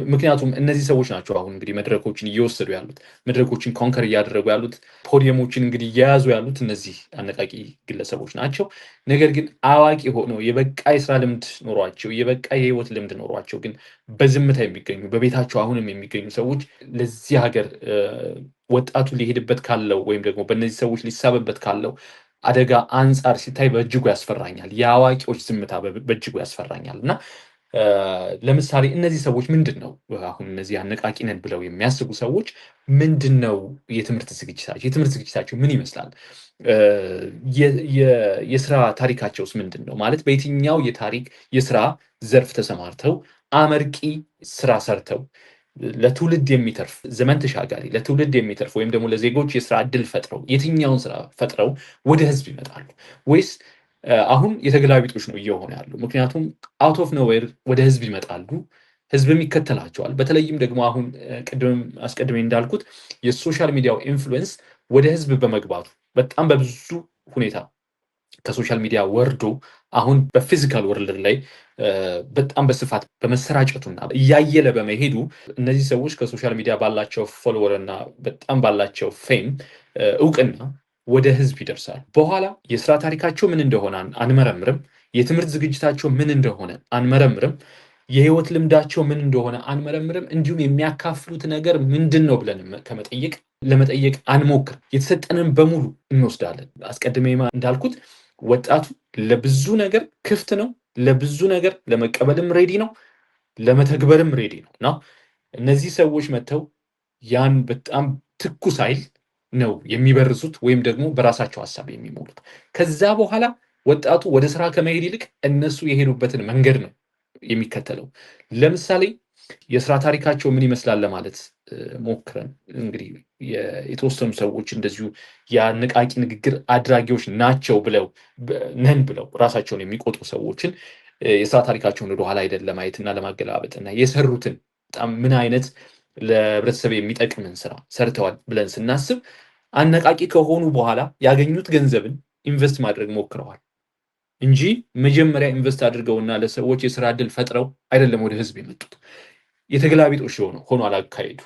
ምክንያቱም እነዚህ ሰዎች ናቸው አሁን እንግዲህ መድረኮችን እየወሰዱ ያሉት፣ መድረኮችን ኮንከር እያደረጉ ያሉት፣ ፖዲየሞችን እንግዲህ እየያዙ ያሉት እነዚህ አነቃቂ ግለሰቦች ናቸው። ነገር ግን አዋቂ ሆነው የበቃ የስራ ልምድ ኖሯቸው የበቃ የህይወት ልምድ ኖሯቸው ግን በዝምታ የሚገኙ በቤታቸው አሁንም የሚገኙ ሰዎች ለዚህ ሀገር ወጣቱ ሊሄድበት ካለው ወይም ደግሞ በእነዚህ ሰዎች ሊሳብበት ካለው አደጋ አንጻር ሲታይ በእጅጉ ያስፈራኛል። የአዋቂዎች ዝምታ በእጅጉ ያስፈራኛል እና ለምሳሌ እነዚህ ሰዎች ምንድን ነው አሁን እነዚህ አነቃቂ ነን ብለው የሚያስቡ ሰዎች ምንድን ነው የትምህርት ዝግጅታቸው ምን ይመስላል? የስራ ታሪካቸውስ ምንድን ነው? ማለት በየትኛው የስራ ዘርፍ ተሰማርተው አመርቂ ስራ ሰርተው ለትውልድ የሚተርፍ ዘመን ተሻጋሪ ለትውልድ የሚተርፍ ወይም ደግሞ ለዜጎች የስራ እድል ፈጥረው የትኛውን ስራ ፈጥረው ወደ ህዝብ ይመጣሉ? ወይስ አሁን የተገላቢጦች ነው እየሆነ ያሉ? ምክንያቱም አውት ኦፍ ኖዌር ወደ ህዝብ ይመጣሉ፣ ህዝብም ይከተላቸዋል። በተለይም ደግሞ አሁን አስቀድሜ እንዳልኩት የሶሻል ሚዲያው ኢንፍሉዌንስ ወደ ህዝብ በመግባቱ በጣም በብዙ ሁኔታ ከሶሻል ሚዲያ ወርዶ አሁን በፊዚካል ወርልድ ላይ በጣም በስፋት በመሰራጨቱና እያየለ በመሄዱ እነዚህ ሰዎች ከሶሻል ሚዲያ ባላቸው ፎሎወር እና በጣም ባላቸው ፌም እውቅና ወደ ህዝብ ይደርሳል። በኋላ የስራ ታሪካቸው ምን እንደሆነ አንመረምርም። የትምህርት ዝግጅታቸው ምን እንደሆነ አንመረምርም። የህይወት ልምዳቸው ምን እንደሆነ አንመረምርም። እንዲሁም የሚያካፍሉት ነገር ምንድን ነው ብለን ለመጠየቅ አንሞክር። የተሰጠንን በሙሉ እንወስዳለን። አስቀድሜ እንዳልኩት ወጣቱ ለብዙ ነገር ክፍት ነው። ለብዙ ነገር ለመቀበልም ሬዲ ነው፣ ለመተግበርም ሬዲ ነው እና እነዚህ ሰዎች መጥተው ያን በጣም ትኩስ ኃይል ነው የሚበርሱት ወይም ደግሞ በራሳቸው ሀሳብ የሚሞሉት። ከዛ በኋላ ወጣቱ ወደ ስራ ከመሄድ ይልቅ እነሱ የሄዱበትን መንገድ ነው የሚከተለው። ለምሳሌ የስራ ታሪካቸው ምን ይመስላል ለማለት ሞክረን እንግዲህ የተወሰኑ ሰዎች እንደዚሁ የአነቃቂ ንግግር አድራጊዎች ናቸው ነን ብለው ራሳቸውን የሚቆጥሩ ሰዎችን የስራ ታሪካቸውን ወደኋላ ሄደን ለማየትና ለማገላበጥ እና የሰሩትን በጣም ምን አይነት ለህብረተሰብ የሚጠቅምን ስራ ሰርተዋል ብለን ስናስብ አነቃቂ ከሆኑ በኋላ ያገኙት ገንዘብን ኢንቨስት ማድረግ ሞክረዋል እንጂ መጀመሪያ ኢንቨስት አድርገውና ለሰዎች የስራ እድል ፈጥረው አይደለም ወደ ህዝብ የመጡት። የተገላቢጦሽ ሆኖ አላካሄዱ።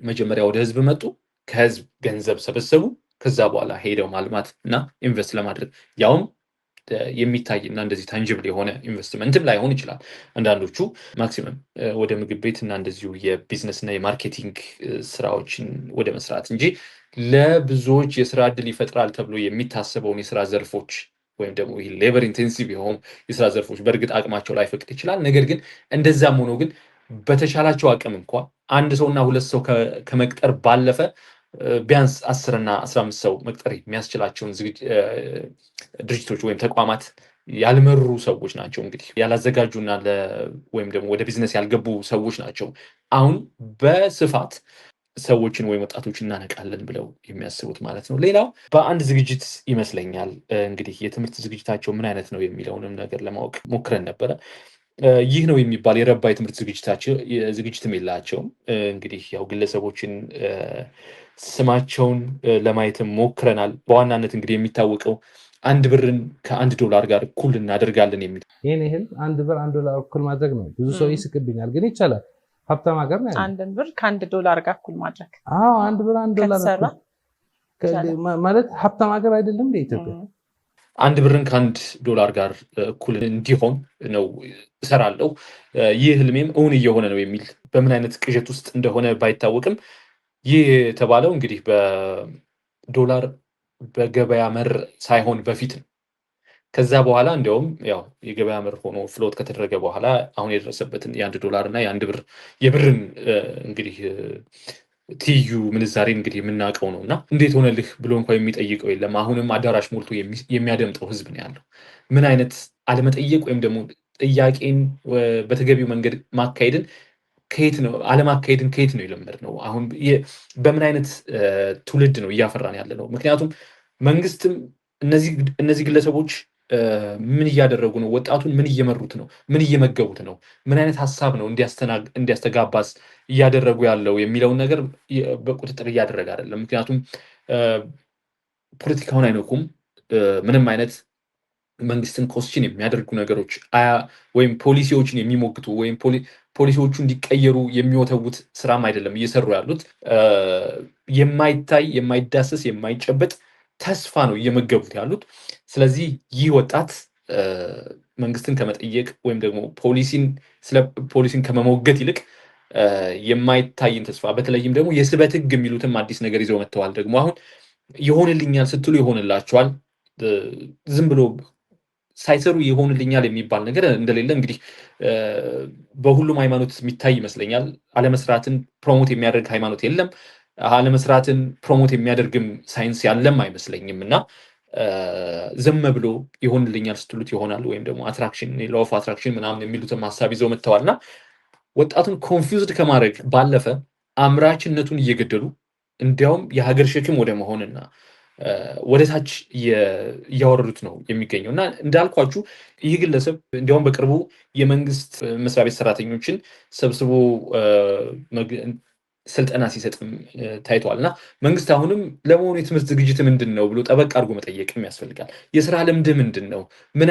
መጀመሪያ ወደ ህዝብ መጡ፣ ከህዝብ ገንዘብ ሰበሰቡ፣ ከዛ በኋላ ሄደው ማልማት እና ኢንቨስት ለማድረግ ያውም የሚታይ እና እንደዚህ ታንጅብል የሆነ ኢንቨስትመንትም ላይሆን ይችላል። አንዳንዶቹ ማክሲመም ወደ ምግብ ቤት እና እንደዚሁ የቢዝነስ እና የማርኬቲንግ ስራዎችን ወደ መስራት እንጂ ለብዙዎች የስራ እድል ይፈጥራል ተብሎ የሚታሰበውን የስራ ዘርፎች ወይም ደግሞ ይህ ሌበር ኢንቴንሲቭ የሆኑ የስራ ዘርፎች በእርግጥ አቅማቸው ላይፈቅድ ይችላል። ነገር ግን እንደዛም ሆኖ ግን በተሻላቸው አቅም እንኳ አንድ ሰውና ሁለት ሰው ከመቅጠር ባለፈ ቢያንስ 10 እና 15 ሰው መቅጠር የሚያስችላቸውን ድርጅቶች ወይም ተቋማት ያልመሩ ሰዎች ናቸው። እንግዲህ ያላዘጋጁና ወይም ደግሞ ወደ ቢዝነስ ያልገቡ ሰዎች ናቸው አሁን በስፋት ሰዎችን ወይም ወጣቶችን እናነቃለን ብለው የሚያስቡት ማለት ነው። ሌላው በአንድ ዝግጅት ይመስለኛል እንግዲህ የትምህርት ዝግጅታቸው ምን አይነት ነው የሚለውንም ነገር ለማወቅ ሞክረን ነበረ። ይህ ነው የሚባል የረባ የትምህርት ዝግጅትም የላቸውም። እንግዲህ ያው ግለሰቦችን ስማቸውን ለማየትም ሞክረናል። በዋናነት እንግዲህ የሚታወቀው አንድ ብርን ከአንድ ዶላር ጋር እኩል እናደርጋለን የሚል ይህን ይህል አንድ ብር አንድ ዶላር እኩል ማድረግ ነው። ብዙ ሰው ይስቅብኛል፣ ግን ይቻላል። ሀብታም ሀገር ነው። አንድን ብር ከአንድ ዶላር ጋር እኩል ማድረግ አንድ ብር አንድ ዶላር ማለት ሀብታም ሀገር አይደለም እንደ ኢትዮጵያ። አንድ ብርን ከአንድ ዶላር ጋር እኩል እንዲሆን ነው እሰራለሁ። ይህ ህልሜም እውን እየሆነ ነው የሚል በምን አይነት ቅዠት ውስጥ እንደሆነ ባይታወቅም ይህ የተባለው እንግዲህ በዶላር በገበያ መር ሳይሆን በፊት ነው። ከዛ በኋላ እንዲያውም ያው የገበያ መር ሆኖ ፍሎት ከተደረገ በኋላ አሁን የደረሰበትን የአንድ ዶላር እና የብርን እንግዲህ ትይዩ ምንዛሬ እንግዲህ የምናውቀው ነው እና እንዴት ሆነልህ ብሎ እንኳ የሚጠይቀው የለም። አሁንም አዳራሽ ሞልቶ የሚያደምጠው ህዝብ ነው ያለው። ምን አይነት አለመጠየቅ ወይም ደግሞ ጥያቄን በተገቢው መንገድ ማካሄድን አለማካሄድን ከየት ነው የለመድነው? አሁን በምን አይነት ትውልድ ነው እያፈራን ያለ ነው? ምክንያቱም መንግስትም እነዚህ ግለሰቦች ምን እያደረጉ ነው? ወጣቱን ምን እየመሩት ነው? ምን እየመገቡት ነው? ምን አይነት ሀሳብ ነው እንዲያስተጋባስ እያደረጉ ያለው የሚለውን ነገር በቁጥጥር እያደረገ አይደለም። ምክንያቱም ፖለቲካውን አይነኩም። ምንም አይነት መንግስትን ኮስችን የሚያደርጉ ነገሮች ወይም ፖሊሲዎችን የሚሞግቱ ወይም ፖሊሲዎቹ እንዲቀየሩ የሚወተውት ስራም አይደለም እየሰሩ ያሉት። የማይታይ የማይዳሰስ የማይጨበጥ ተስፋ ነው እየመገቡት ያሉት። ስለዚህ ይህ ወጣት መንግስትን ከመጠየቅ ወይም ደግሞ ፖሊሲን ከመሞገት ይልቅ የማይታይን ተስፋ በተለይም ደግሞ የስበት ህግ የሚሉትም አዲስ ነገር ይዘው መጥተዋል። ደግሞ አሁን ይሆንልኛል ስትሉ ይሆንላቸዋል። ዝም ብሎ ሳይሰሩ ይሆንልኛል የሚባል ነገር እንደሌለ እንግዲህ በሁሉም ሃይማኖት የሚታይ ይመስለኛል። አለመስራትን ፕሮሞት የሚያደርግ ሃይማኖት የለም። አለመስራትን ፕሮሞት የሚያደርግም ሳይንስ ያለም አይመስለኝም። እና ዝም ብሎ ይሆንልኛል ስትሉት ይሆናል ወይም ደግሞ አትራክሽን ሎው ኦፍ አትራክሽን ምናምን የሚሉትም ሀሳብ ይዘው መጥተዋል። እና ወጣቱን ኮንፊውዝድ ከማድረግ ባለፈ አምራችነቱን እየገደሉ እንዲያውም የሀገር ሸክም ወደ መሆንና ወደ ታች እያወረዱት ነው የሚገኘው። እና እንዳልኳችሁ ይህ ግለሰብ እንዲያውም በቅርቡ የመንግስት መስሪያ ቤት ሰራተኞችን ሰብስቦ ስልጠና ሲሰጥም ታይቷል። እና መንግስት አሁንም ለመሆኑ የትምህርት ዝግጅት ምንድን ነው ብሎ ጠበቅ አድርጎ መጠየቅም ያስፈልጋል። የስራ ልምድ ምንድን ነው? ምን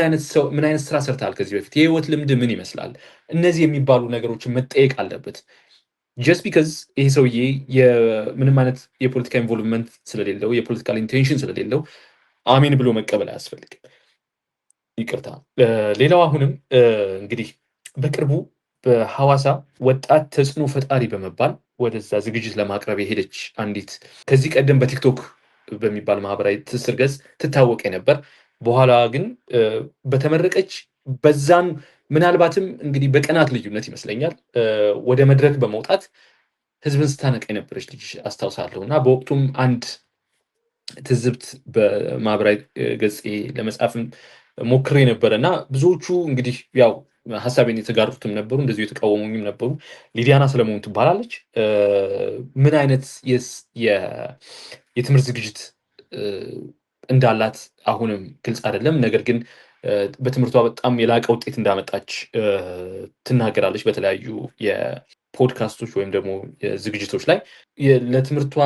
አይነት ስራ ሰርተሃል ከዚህ በፊት? የህይወት ልምድ ምን ይመስላል? እነዚህ የሚባሉ ነገሮችን መጠየቅ አለበት። ጀስት ቢካዝ ይሄ ሰውዬ ምንም አይነት የፖለቲካ ኢንቮልቭመንት ስለሌለው የፖለቲካል ኢንቴንሽን ስለሌለው አሜን ብሎ መቀበል አያስፈልግም። ይቅርታ። ሌላው አሁንም እንግዲህ በቅርቡ በሐዋሳ ወጣት ተጽዕኖ ፈጣሪ በመባል ወደዛ ዝግጅት ለማቅረብ የሄደች አንዲት ከዚህ ቀደም በቲክቶክ በሚባል ማህበራዊ ትስስር ገጽ ትታወቅ ነበር። በኋላ ግን በተመረቀች በዛን ምናልባትም እንግዲህ በቀናት ልዩነት ይመስለኛል ወደ መድረክ በመውጣት ህዝብን ስታነቃ የነበረች ልጅ አስታውሳለሁ። እና በወቅቱም አንድ ትዝብት በማህበራዊ ገጽ ለመጻፍም ሞክሬ ነበረ እና ብዙዎቹ እንግዲህ ያው ሀሳቤን የተጋሩትም ነበሩ፣ እንደዚሁ የተቃወሙኝም ነበሩ። ሊዲያና ሰለሞን ትባላለች። ምን አይነት የትምህርት ዝግጅት እንዳላት አሁንም ግልጽ አይደለም። ነገር ግን በትምህርቷ በጣም የላቀ ውጤት እንዳመጣች ትናገራለች በተለያዩ የፖድካስቶች ወይም ደግሞ ዝግጅቶች ላይ። ለትምህርቷ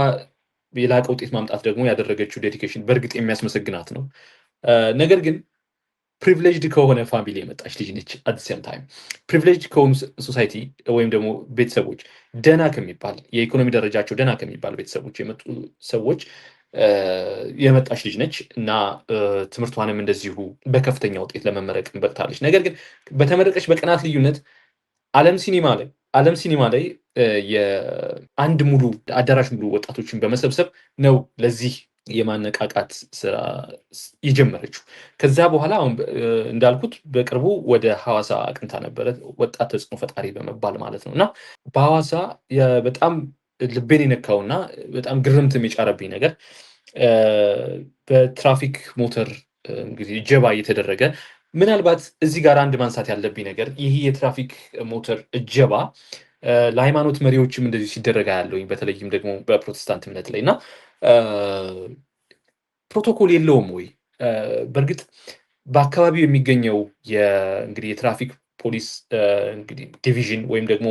የላቀ ውጤት ማምጣት ደግሞ ያደረገችው ዴዲኬሽን በእርግጥ የሚያስመሰግናት ነው። ነገር ግን ፕሪቪሌጅድ ከሆነ ፋሚሊ የመጣች ልጅ ነች። አት ሴም ታይም ፕሪቪሌጅድ ከሆኑ ሶሳይቲ ወይም ደግሞ ቤተሰቦች ደህና ከሚባል የኢኮኖሚ ደረጃቸው ደህና ከሚባል ቤተሰቦች የመጡ ሰዎች የመጣች ልጅ ነች እና ትምህርቷንም እንደዚሁ በከፍተኛ ውጤት ለመመረቅ በቅታለች። ነገር ግን በተመረቀች በቀናት ልዩነት ዓለም ሲኒማ ላይ የአንድ ሙሉ አዳራሽ ሙሉ ወጣቶችን በመሰብሰብ ነው ለዚህ የማነቃቃት ስራ የጀመረችው። ከዛ በኋላ አሁን እንዳልኩት በቅርቡ ወደ ሐዋሳ አቅንታ ነበረ፣ ወጣት ተጽዕኖ ፈጣሪ በመባል ማለት ነው። እና በሐዋሳ በጣም ልቤን የነካውና በጣም ግርምትም የጫረብኝ ነገር በትራፊክ ሞተር እንግዲህ እጀባ እየተደረገ ምናልባት እዚህ ጋር አንድ ማንሳት ያለብኝ ነገር ይህ የትራፊክ ሞተር እጀባ ለሃይማኖት መሪዎችም እንደዚሁ ሲደረግ ያለውኝ በተለይም ደግሞ በፕሮቴስታንት እምነት ላይ እና ፕሮቶኮል የለውም ወይ? በእርግጥ በአካባቢው የሚገኘው እንግዲህ የትራፊክ ፖሊስ እንግዲህ ዲቪዥን ወይም ደግሞ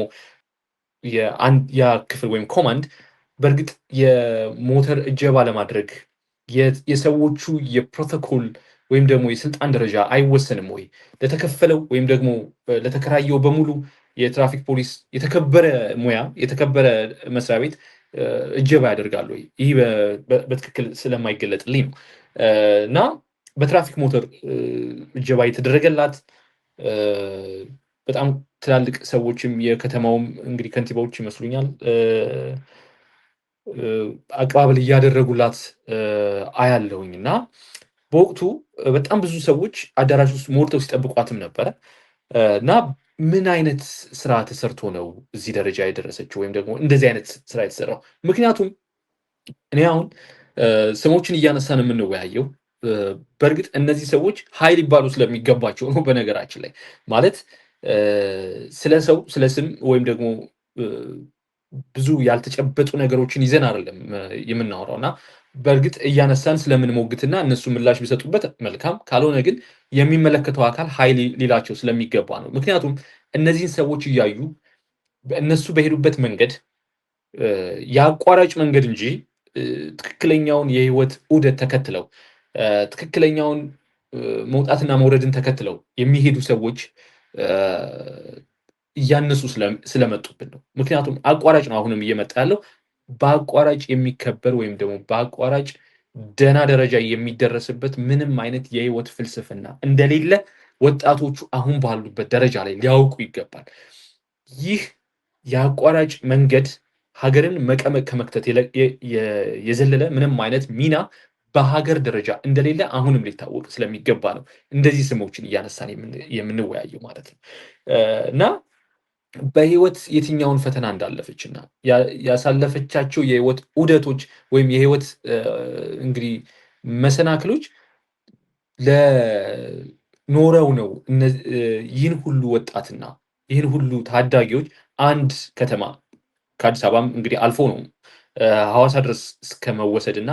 ያ ክፍል ወይም ኮማንድ በእርግጥ የሞተር እጀባ ለማድረግ የሰዎቹ የፕሮቶኮል ወይም ደግሞ የስልጣን ደረጃ አይወሰንም ወይ? ለተከፈለው ወይም ደግሞ ለተከራየው በሙሉ የትራፊክ ፖሊስ የተከበረ ሙያ የተከበረ መስሪያ ቤት እጀባ ያደርጋሉ ወይ? ይህ በትክክል ስለማይገለጥልኝ ነው። እና በትራፊክ ሞተር እጀባ የተደረገላት በጣም ትላልቅ ሰዎችም የከተማውም እንግዲህ ከንቲባዎች ይመስሉኛል አቀባበል እያደረጉላት አያለሁኝ። እና በወቅቱ በጣም ብዙ ሰዎች አዳራሽ ውስጥ ሞልተው ሲጠብቋትም ነበረ። እና ምን አይነት ስራ ተሰርቶ ነው እዚህ ደረጃ የደረሰችው ወይም ደግሞ እንደዚህ አይነት ስራ የተሰራው? ምክንያቱም እኔ አሁን ስሞችን እያነሳን የምንወያየው በእርግጥ እነዚህ ሰዎች ሀይ ሊባሉ ስለሚገባቸው ነው። በነገራችን ላይ ማለት ስለ ሰው ስለ ስም ወይም ደግሞ ብዙ ያልተጨበጡ ነገሮችን ይዘን አይደለም የምናወራው እና በእርግጥ እያነሳን ስለምንሞግትና እነሱ ምላሽ ቢሰጡበት መልካም፣ ካልሆነ ግን የሚመለከተው አካል ሀይል ሊላቸው ስለሚገባ ነው። ምክንያቱም እነዚህን ሰዎች እያዩ እነሱ በሄዱበት መንገድ የአቋራጭ መንገድ እንጂ ትክክለኛውን የህይወት ዑደት ተከትለው ትክክለኛውን መውጣትና መውረድን ተከትለው የሚሄዱ ሰዎች እያነሱ ስለመጡብን ነው። ምክንያቱም አቋራጭ ነው አሁንም እየመጣ ያለው በአቋራጭ የሚከበር ወይም ደግሞ በአቋራጭ ደህና ደረጃ የሚደረስበት ምንም አይነት የህይወት ፍልስፍና እንደሌለ ወጣቶቹ አሁን ባሉበት ደረጃ ላይ ሊያውቁ ይገባል። ይህ የአቋራጭ መንገድ ሀገርን መቀመቅ ከመክተት የዘለለ ምንም አይነት ሚና በሀገር ደረጃ እንደሌለ አሁንም ሊታወቅ ስለሚገባ ነው እንደዚህ ስሞችን እያነሳን የምንወያየው ማለት ነው። እና በህይወት የትኛውን ፈተና እንዳለፈች እና ያሳለፈቻቸው የህይወት ዑደቶች ወይም የህይወት እንግዲህ መሰናክሎች ለኖረው ነው ይህን ሁሉ ወጣትና ይህን ሁሉ ታዳጊዎች አንድ ከተማ ከአዲስ አበባም እንግዲህ አልፎ ነው ሐዋሳ ድረስ እስከ መወሰድ እና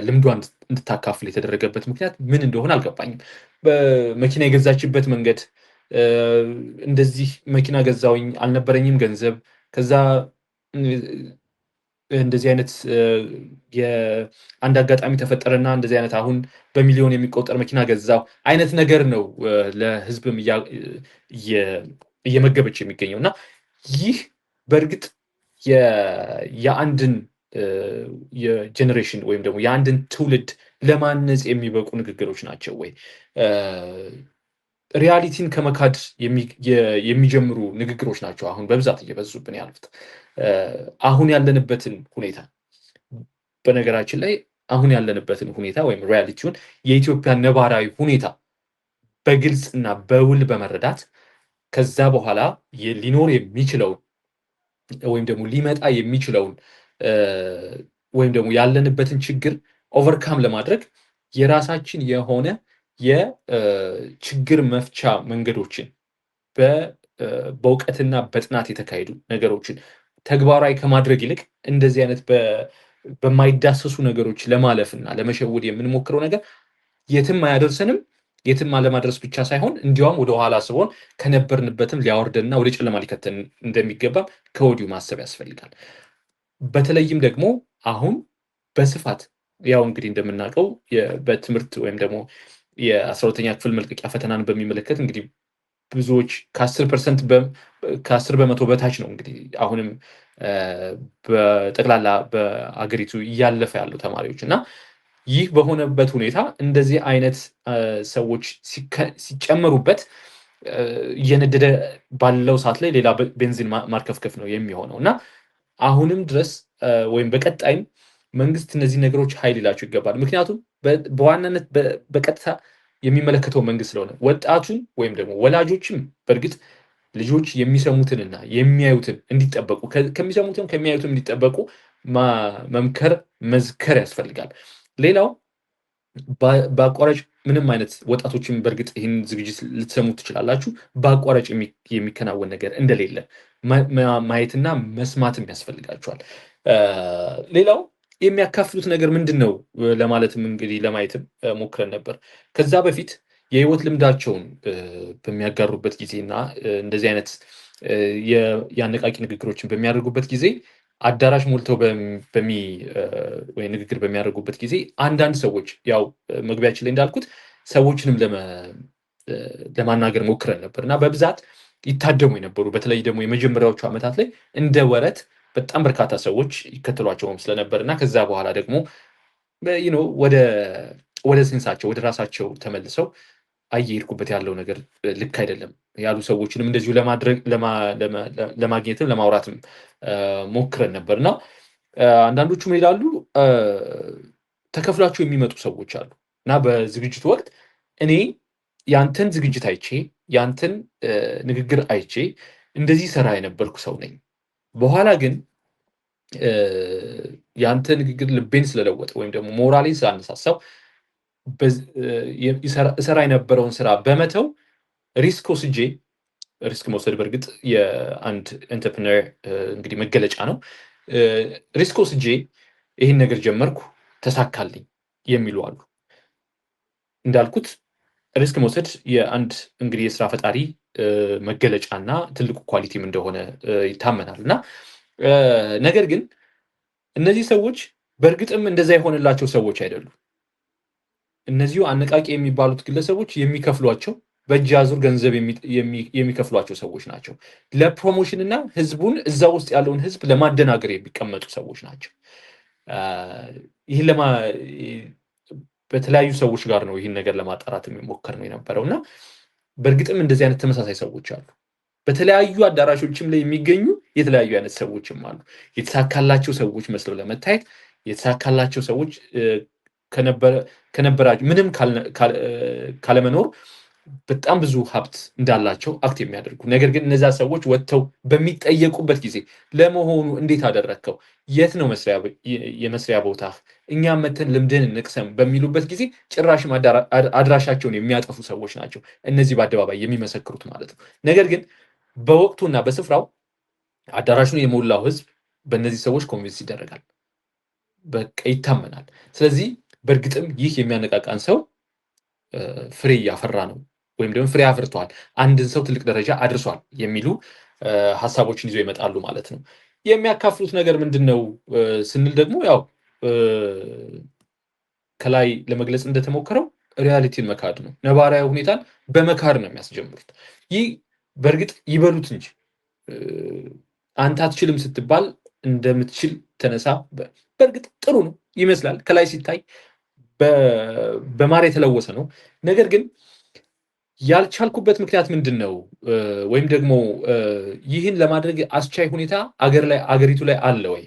ልምዷን እንድታካፍል የተደረገበት ምክንያት ምን እንደሆነ አልገባኝም። በመኪና የገዛችበት መንገድ እንደዚህ መኪና ገዛውኝ አልነበረኝም ገንዘብ ከዛ እንደዚህ አይነት የአንድ አጋጣሚ ተፈጠረና እንደዚህ አይነት አሁን በሚሊዮን የሚቆጠር መኪና ገዛው አይነት ነገር ነው ለህዝብም እየመገበች የሚገኘው እና ይህ በእርግጥ የአንድን የጀኔሬሽን ወይም ደግሞ የአንድን ትውልድ ለማነጽ የሚበቁ ንግግሮች ናቸው ወይ? ሪያሊቲን ከመካድ የሚጀምሩ ንግግሮች ናቸው አሁን በብዛት እየበዙብን ያሉት። አሁን ያለንበትን ሁኔታ በነገራችን ላይ አሁን ያለንበትን ሁኔታ ወይም ሪያሊቲውን የኢትዮጵያ ነባራዊ ሁኔታ በግልጽ እና በውል በመረዳት ከዛ በኋላ ሊኖር የሚችለውን ወይም ደግሞ ሊመጣ የሚችለውን ወይም ደግሞ ያለንበትን ችግር ኦቨርካም ለማድረግ የራሳችን የሆነ የችግር መፍቻ መንገዶችን በእውቀትና በጥናት የተካሄዱ ነገሮችን ተግባራዊ ከማድረግ ይልቅ እንደዚህ አይነት በማይዳሰሱ ነገሮች ለማለፍና ለመሸወድ የምንሞክረው ነገር የትም አያደርሰንም። የትም አለማድረስ ብቻ ሳይሆን እንዲያውም ወደኋላ ስቦን ከነበርንበትም ሊያወርደንና ወደ ጨለማ ሊከተን እንደሚገባ ከወዲሁ ማሰብ ያስፈልጋል። በተለይም ደግሞ አሁን በስፋት ያው እንግዲህ እንደምናውቀው በትምህርት ወይም ደግሞ የ12ኛ ክፍል መልቀቂያ ፈተናን በሚመለከት እንግዲህ ብዙዎች ከ10 በመቶ በታች ነው እንግዲህ አሁንም በጠቅላላ በአገሪቱ እያለፈ ያሉ ተማሪዎች እና ይህ በሆነበት ሁኔታ እንደዚህ አይነት ሰዎች ሲጨመሩበት እየነደደ ባለው ሰዓት ላይ ሌላ ቤንዚን ማርከፍከፍ ነው የሚሆነው እና አሁንም ድረስ ወይም በቀጣይም መንግስት እነዚህ ነገሮች ኃይል ሊላቸው ይገባል። ምክንያቱም በዋናነት በቀጥታ የሚመለከተው መንግስት ስለሆነ ወጣቱን ወይም ደግሞ ወላጆችም በእርግጥ ልጆች የሚሰሙትንና የሚያዩትን እንዲጠበቁ ከሚሰሙትን ከሚያዩትን እንዲጠበቁ መምከር መዝከር ያስፈልጋል። ሌላው በአቋራጭ ምንም አይነት ወጣቶችን በእርግጥ ይህን ዝግጅት ልትሰሙ ትችላላችሁ። በአቋራጭ የሚከናወን ነገር እንደሌለ ማየትና መስማትም ያስፈልጋቸዋል። ሌላው የሚያካፍሉት ነገር ምንድን ነው ለማለትም እንግዲህ ለማየትም ሞክረን ነበር። ከዛ በፊት የህይወት ልምዳቸውን በሚያጋሩበት ጊዜ እና እንደዚህ አይነት የአነቃቂ ንግግሮችን በሚያደርጉበት ጊዜ አዳራሽ ሞልተው ወይ ንግግር በሚያደርጉበት ጊዜ አንዳንድ ሰዎች ያው መግቢያችን ላይ እንዳልኩት ሰዎችንም ለማናገር ሞክረን ነበር እና በብዛት ይታደሙ የነበሩ በተለይ ደግሞ የመጀመሪያዎቹ ዓመታት ላይ እንደ ወረት በጣም በርካታ ሰዎች ይከተሏቸውም ስለነበር እና ከዛ በኋላ ደግሞ ወደ ሲንሳቸው ወደ ራሳቸው ተመልሰው እየሄድኩበት ያለው ነገር ልክ አይደለም ያሉ ሰዎችንም እንደዚሁ ለማግኘትም ለማውራትም ሞክረን ነበር እና አንዳንዶቹ ምን ይላሉ? ተከፍሏቸው የሚመጡ ሰዎች አሉ እና በዝግጅቱ ወቅት እኔ ያንተን ዝግጅት አይቼ ያንተን ንግግር አይቼ እንደዚህ ሰራ የነበርኩ ሰው ነኝ። በኋላ ግን ያንተ ንግግር ልቤን ስለለወጠ ወይም ደግሞ ሞራሌን ስላነሳሳው እሰራ የነበረውን ስራ በመተው ሪስክ ወስጄ ሪስክ መውሰድ በእርግጥ የአንድ ኢንተርፕረነር እንግዲህ መገለጫ ነው። ሪስክ ወስጄ ይህን ነገር ጀመርኩ ተሳካልኝ የሚሉ አሉ። እንዳልኩት ሪስክ መውሰድ የአንድ እንግዲህ የስራ ፈጣሪ መገለጫና ትልቁ ኳሊቲም እንደሆነ ይታመናል እና ነገር ግን እነዚህ ሰዎች በእርግጥም እንደዛ የሆነላቸው ሰዎች አይደሉም። እነዚሁ አነቃቂ የሚባሉት ግለሰቦች የሚከፍሏቸው በእጅ አዙር ገንዘብ የሚከፍሏቸው ሰዎች ናቸው። ለፕሮሞሽን እና ህዝቡን እዛ ውስጥ ያለውን ህዝብ ለማደናገር የሚቀመጡ ሰዎች ናቸው። ይህን በተለያዩ ሰዎች ጋር ነው ይህን ነገር ለማጣራት የሚሞከር ነው የነበረው እና በእርግጥም እንደዚህ አይነት ተመሳሳይ ሰዎች አሉ። በተለያዩ አዳራሾችም ላይ የሚገኙ የተለያዩ አይነት ሰዎችም አሉ። የተሳካላቸው ሰዎች መስለው ለመታየት የተሳካላቸው ሰዎች ከነበራቸው ምንም ካለመኖር በጣም ብዙ ሀብት እንዳላቸው አክት የሚያደርጉ ነገር ግን እነዛ ሰዎች ወጥተው በሚጠየቁበት ጊዜ ለመሆኑ እንዴት አደረግከው? የት ነው የመስሪያ ቦታ? እኛም መተን ልምድን እንቅሰም በሚሉበት ጊዜ ጭራሽም አድራሻቸውን የሚያጠፉ ሰዎች ናቸው እነዚህ በአደባባይ የሚመሰክሩት ማለት ነው። ነገር ግን በወቅቱና በስፍራው አዳራሹን የሞላው ህዝብ በእነዚህ ሰዎች ኮንቪንስ ይደረጋል፣ በቃ ይታመናል። ስለዚህ በእርግጥም ይህ የሚያነቃቃን ሰው ፍሬ እያፈራ ነው ወይም ደግሞ ፍሬ አፍርቷል፣ አንድን ሰው ትልቅ ደረጃ አድርሷል የሚሉ ሀሳቦችን ይዞ ይመጣሉ ማለት ነው። የሚያካፍሉት ነገር ምንድን ነው ስንል ደግሞ ያው ከላይ ለመግለጽ እንደተሞከረው ሪያሊቲን መካድ ነው። ነባራዊ ሁኔታን በመካድ ነው የሚያስጀምሩት። ይህ በእርግጥ ይበሉት እንጂ አንተ አትችልም ስትባል እንደምትችል ተነሳ። በእርግጥ ጥሩ ነው ይመስላል ከላይ ሲታይ በማር የተለወሰ ነው። ነገር ግን ያልቻልኩበት ምክንያት ምንድን ነው? ወይም ደግሞ ይህን ለማድረግ አስቻይ ሁኔታ አገሪቱ ላይ አለ ወይ?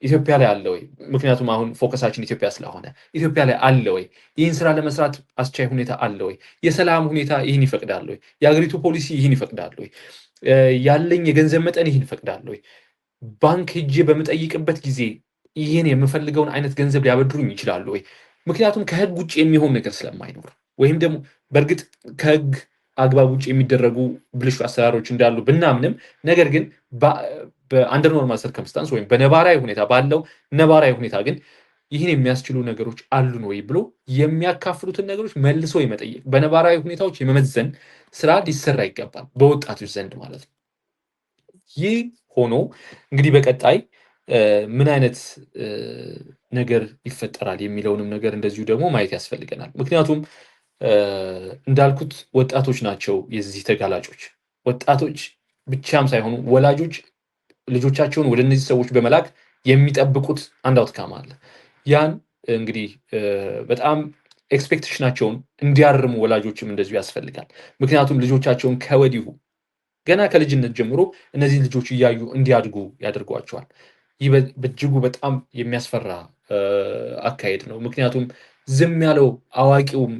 ኢትዮጵያ ላይ አለ ወይ? ምክንያቱም አሁን ፎከሳችን ኢትዮጵያ ስለሆነ ኢትዮጵያ ላይ አለ ወይ? ይህን ስራ ለመስራት አስቻይ ሁኔታ አለ ወይ? የሰላም ሁኔታ ይህን ይፈቅዳል ወይ? የአገሪቱ ፖሊሲ ይህን ይፈቅዳል ወይ? ያለኝ የገንዘብ መጠን ይህን ይፈቅዳል ወይ? ባንክ ሄጄ በምጠይቅበት ጊዜ ይህን የምፈልገውን አይነት ገንዘብ ሊያበድሩኝ ይችላሉ ወይ? ምክንያቱም ከህግ ውጭ የሚሆን ነገር ስለማይኖር ወይም ደግሞ በእርግጥ ከህግ አግባብ ውጭ የሚደረጉ ብልሹ አሰራሮች እንዳሉ ብናምንም ነገር ግን በአንደር ኖርማል ሰርከምስታንስ ወይም በነባራዊ ሁኔታ ባለው ነባራዊ ሁኔታ ግን ይህን የሚያስችሉ ነገሮች አሉን ወይ ብሎ የሚያካፍሉትን ነገሮች መልሶ የመጠየቅ በነባራዊ ሁኔታዎች የመመዘን ስራ ሊሰራ ይገባል በወጣቶች ዘንድ ማለት ነው። ይህ ሆኖ እንግዲህ በቀጣይ ምን አይነት ነገር ይፈጠራል የሚለውንም ነገር እንደዚሁ ደግሞ ማየት ያስፈልገናል። ምክንያቱም እንዳልኩት ወጣቶች ናቸው የዚህ ተጋላጮች። ወጣቶች ብቻም ሳይሆኑ ወላጆች ልጆቻቸውን ወደ እነዚህ ሰዎች በመላክ የሚጠብቁት አንድ አውትካም አለ። ያን እንግዲህ በጣም ኤክስፔክቴሽናቸውን እንዲያርሙ ወላጆችም እንደዚሁ ያስፈልጋል። ምክንያቱም ልጆቻቸውን ከወዲሁ ገና ከልጅነት ጀምሮ እነዚህ ልጆች እያዩ እንዲያድጉ ያደርጓቸዋል። ይህ በእጅጉ በጣም የሚያስፈራ አካሄድ ነው። ምክንያቱም ዝም ያለው አዋቂውም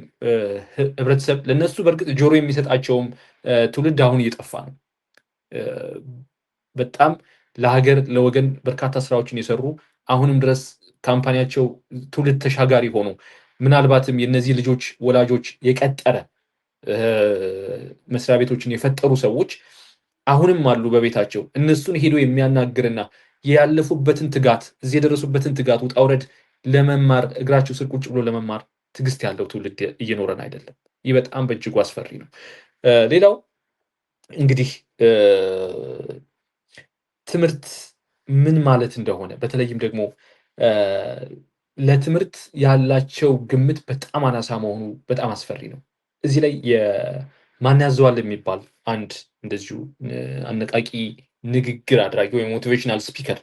ህብረተሰብ ለነሱ በእርግጥ ጆሮ የሚሰጣቸውም ትውልድ አሁን እየጠፋ ነው። በጣም ለሀገር ለወገን በርካታ ስራዎችን የሰሩ አሁንም ድረስ ካምፓኒያቸው ትውልድ ተሻጋሪ ሆኖ ምናልባትም የነዚህ ልጆች ወላጆች የቀጠረ መስሪያ ቤቶችን የፈጠሩ ሰዎች አሁንም አሉ በቤታቸው። እነሱን ሄዶ የሚያናግርና ያለፉበትን ትጋት እዚህ የደረሱበትን ትጋት ውጣ ውረድ ለመማር እግራቸው ስር ቁጭ ብሎ ለመማር ትዕግስት ያለው ትውልድ እየኖረን አይደለም። ይህ በጣም በእጅጉ አስፈሪ ነው። ሌላው እንግዲህ ትምህርት ምን ማለት እንደሆነ በተለይም ደግሞ ለትምህርት ያላቸው ግምት በጣም አናሳ መሆኑ በጣም አስፈሪ ነው። እዚህ ላይ ማን ያዘዋል የሚባል አንድ እንደዚሁ አነቃቂ ንግግር አድራጊ ወይም ሞቲቬሽናል ስፒከር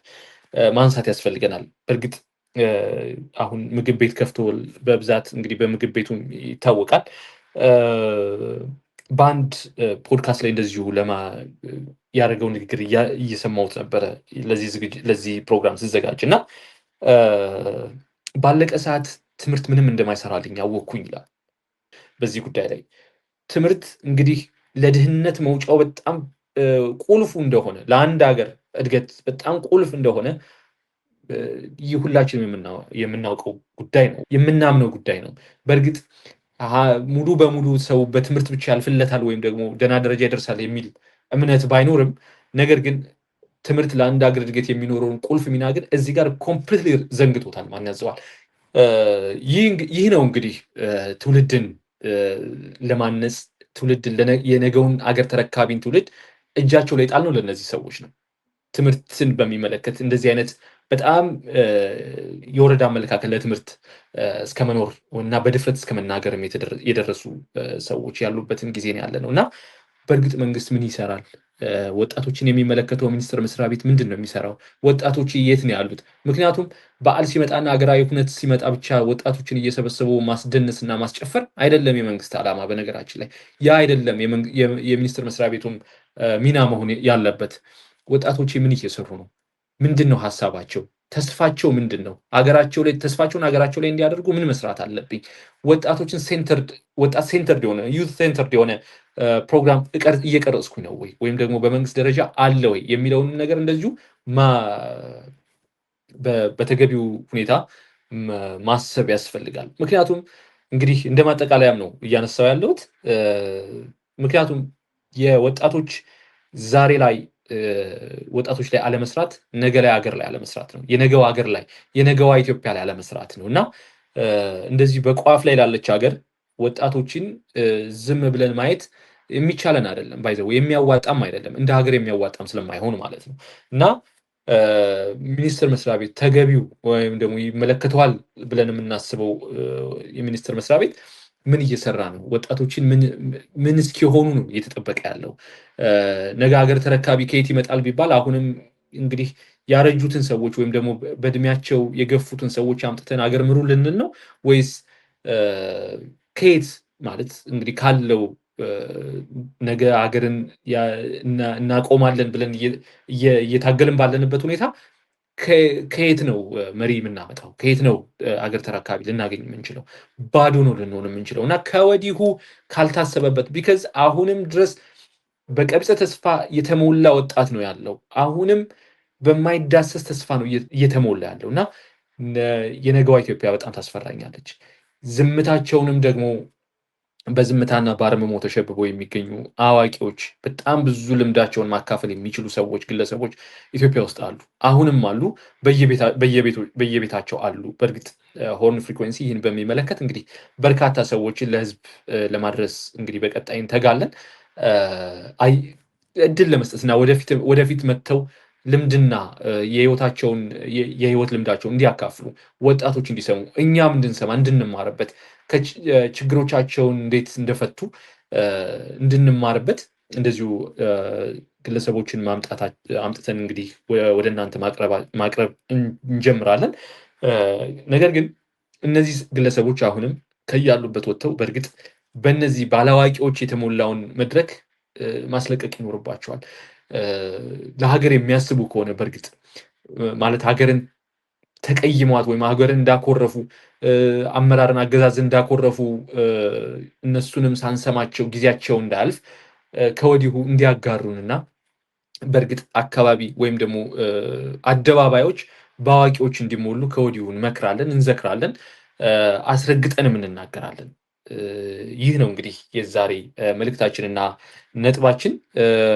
ማንሳት ያስፈልገናል። በእርግጥ አሁን ምግብ ቤት ከፍቶ በብዛት እንግዲህ በምግብ ቤቱም ይታወቃል። በአንድ ፖድካስት ላይ እንደዚሁ ያደረገው ንግግር እየሰማሁት ነበረ ለዚህ ፕሮግራም ሲዘጋጅ እና ባለቀ ሰዓት ትምህርት ምንም እንደማይሰራልኝ አወቅኩኝ ይላል። በዚህ ጉዳይ ላይ ትምህርት እንግዲህ ለድህነት መውጫው በጣም ቁልፉ እንደሆነ ለአንድ ሀገር እድገት በጣም ቁልፍ እንደሆነ ይህ ሁላችንም የምናውቀው ጉዳይ ነው፣ የምናምነው ጉዳይ ነው። በእርግጥ ሙሉ በሙሉ ሰው በትምህርት ብቻ ያልፍለታል ወይም ደግሞ ደህና ደረጃ ይደርሳል የሚል እምነት ባይኖርም ነገር ግን ትምህርት ለአንድ ሀገር እድገት የሚኖረውን ቁልፍ ሚና ግን እዚህ ጋር ኮምፕሊትሊ ዘንግቶታል። ማን ያዘዋል? ይህ ነው እንግዲህ ትውልድን ለማነጽ ትውልድን የነገውን አገር ተረካቢን ትውልድ እጃቸው ላይ ጣል ነው ለእነዚህ ሰዎች ነው። ትምህርትን በሚመለከት እንደዚህ አይነት በጣም የወረዳ አመለካከት ለትምህርት እስከ መኖር እና በድፍረት እስከ መናገርም የደረሱ ሰዎች ያሉበትን ጊዜ ነው ያለነው እና በእርግጥ መንግስት ምን ይሰራል? ወጣቶችን የሚመለከተው ሚኒስቴር መስሪያ ቤት ምንድን ነው የሚሰራው? ወጣቶች የት ነው ያሉት? ምክንያቱም በዓል ሲመጣና ሀገራዊ ሁነት ሲመጣ ብቻ ወጣቶችን እየሰበሰቡ ማስደነስና ማስጨፈር አይደለም የመንግስት ዓላማ። በነገራችን ላይ ያ አይደለም የሚኒስቴር መስሪያ ቤቱም ሚና መሆን ያለበት። ወጣቶች ምን እየሰሩ ነው? ምንድን ነው ሀሳባቸው? ተስፋቸው ምንድን ነው? አገራቸው ላይ ተስፋቸውን ሀገራቸው ላይ እንዲያደርጉ ምን መስራት አለብኝ? ወጣቶችን ወጣት ሴንተርድ የሆነ ዩዝ ሴንተርድ የሆነ ፕሮግራም እየቀረጽኩኝ ነው ወይ ወይም ደግሞ በመንግስት ደረጃ አለ ወይ የሚለውን ነገር እንደዚሁ በተገቢው ሁኔታ ማሰብ ያስፈልጋል። ምክንያቱም እንግዲህ እንደ ማጠቃለያም ነው እያነሳው ያለሁት። ምክንያቱም የወጣቶች ዛሬ ላይ ወጣቶች ላይ አለመስራት ነገ ላይ ሀገር ላይ አለመስራት ነው። የነገው ሀገር ላይ የነገዋ ኢትዮጵያ ላይ አለመስራት ነው እና እንደዚህ በቋፍ ላይ ላለች ሀገር ወጣቶችን ዝም ብለን ማየት የሚቻለን አይደለም። ባይዘው የሚያዋጣም አይደለም፣ እንደ ሀገር የሚያዋጣም ስለማይሆን ማለት ነው እና ሚኒስቴር መስሪያ ቤት ተገቢው ወይም ደግሞ ይመለከተዋል ብለን የምናስበው የሚኒስቴር መስሪያ ቤት ምን እየሰራ ነው? ወጣቶችን ምን እስኪሆኑ ነው እየተጠበቀ ያለው? ነገ ሀገር ተረካቢ ከየት ይመጣል ቢባል አሁንም እንግዲህ ያረጁትን ሰዎች ወይም ደግሞ በእድሜያቸው የገፉትን ሰዎች አምጥተን ሀገር ምሩ ልንል ነው ወይስ ከየት ማለት እንግዲህ ካለው ነገ ሀገርን እናቆማለን ብለን እየታገልን ባለንበት ሁኔታ ከየት ነው መሪ የምናመጣው? ከየት ነው አገር ተረካቢ ልናገኝ የምንችለው? ባዶ ነው ልንሆን የምንችለው እና ከወዲሁ ካልታሰበበት ቢከዝ አሁንም ድረስ በቀቢጸ ተስፋ የተሞላ ወጣት ነው ያለው። አሁንም በማይዳሰስ ተስፋ ነው እየተሞላ ያለው እና የነገዋ ኢትዮጵያ በጣም ታስፈራኛለች። ዝምታቸውንም ደግሞ በዝምታና በአርምሞ ተሸብበው የሚገኙ አዋቂዎች፣ በጣም ብዙ ልምዳቸውን ማካፈል የሚችሉ ሰዎች፣ ግለሰቦች ኢትዮጵያ ውስጥ አሉ፣ አሁንም አሉ፣ በየቤታቸው አሉ። በእርግጥ ሆርን ፍሪኩዌንሲ ይህን በሚመለከት እንግዲህ በርካታ ሰዎችን ለህዝብ ለማድረስ እንግዲህ በቀጣይ እንተጋለን። እድል ለመስጠትና ወደፊት መጥተው ልምድና የህይወት ልምዳቸውን እንዲያካፍሉ ወጣቶች እንዲሰሙ እኛም እንድንሰማ እንድንማርበት ችግሮቻቸውን እንዴት እንደፈቱ እንድንማርበት እንደዚሁ ግለሰቦችን አምጥተን እንግዲህ ወደ እናንተ ማቅረብ እንጀምራለን። ነገር ግን እነዚህ ግለሰቦች አሁንም ከያሉበት ወጥተው በእርግጥ በእነዚህ ባለአዋቂዎች የተሞላውን መድረክ ማስለቀቅ ይኖርባቸዋል። ለሀገር የሚያስቡ ከሆነ በእርግጥ ማለት ሀገርን ተቀይሟት ወይም ሀገርን እንዳኮረፉ አመራርን አገዛዝን እንዳኮረፉ እነሱንም ሳንሰማቸው ጊዜያቸው እንዳያልፍ ከወዲሁ እንዲያጋሩንና በእርግጥ አካባቢ ወይም ደግሞ አደባባዮች በአዋቂዎች እንዲሞሉ ከወዲሁ እንመክራለን፣ እንዘክራለን፣ አስረግጠንም እንናገራለን። ይህ ነው እንግዲህ የዛሬ መልእክታችንና ነጥባችን።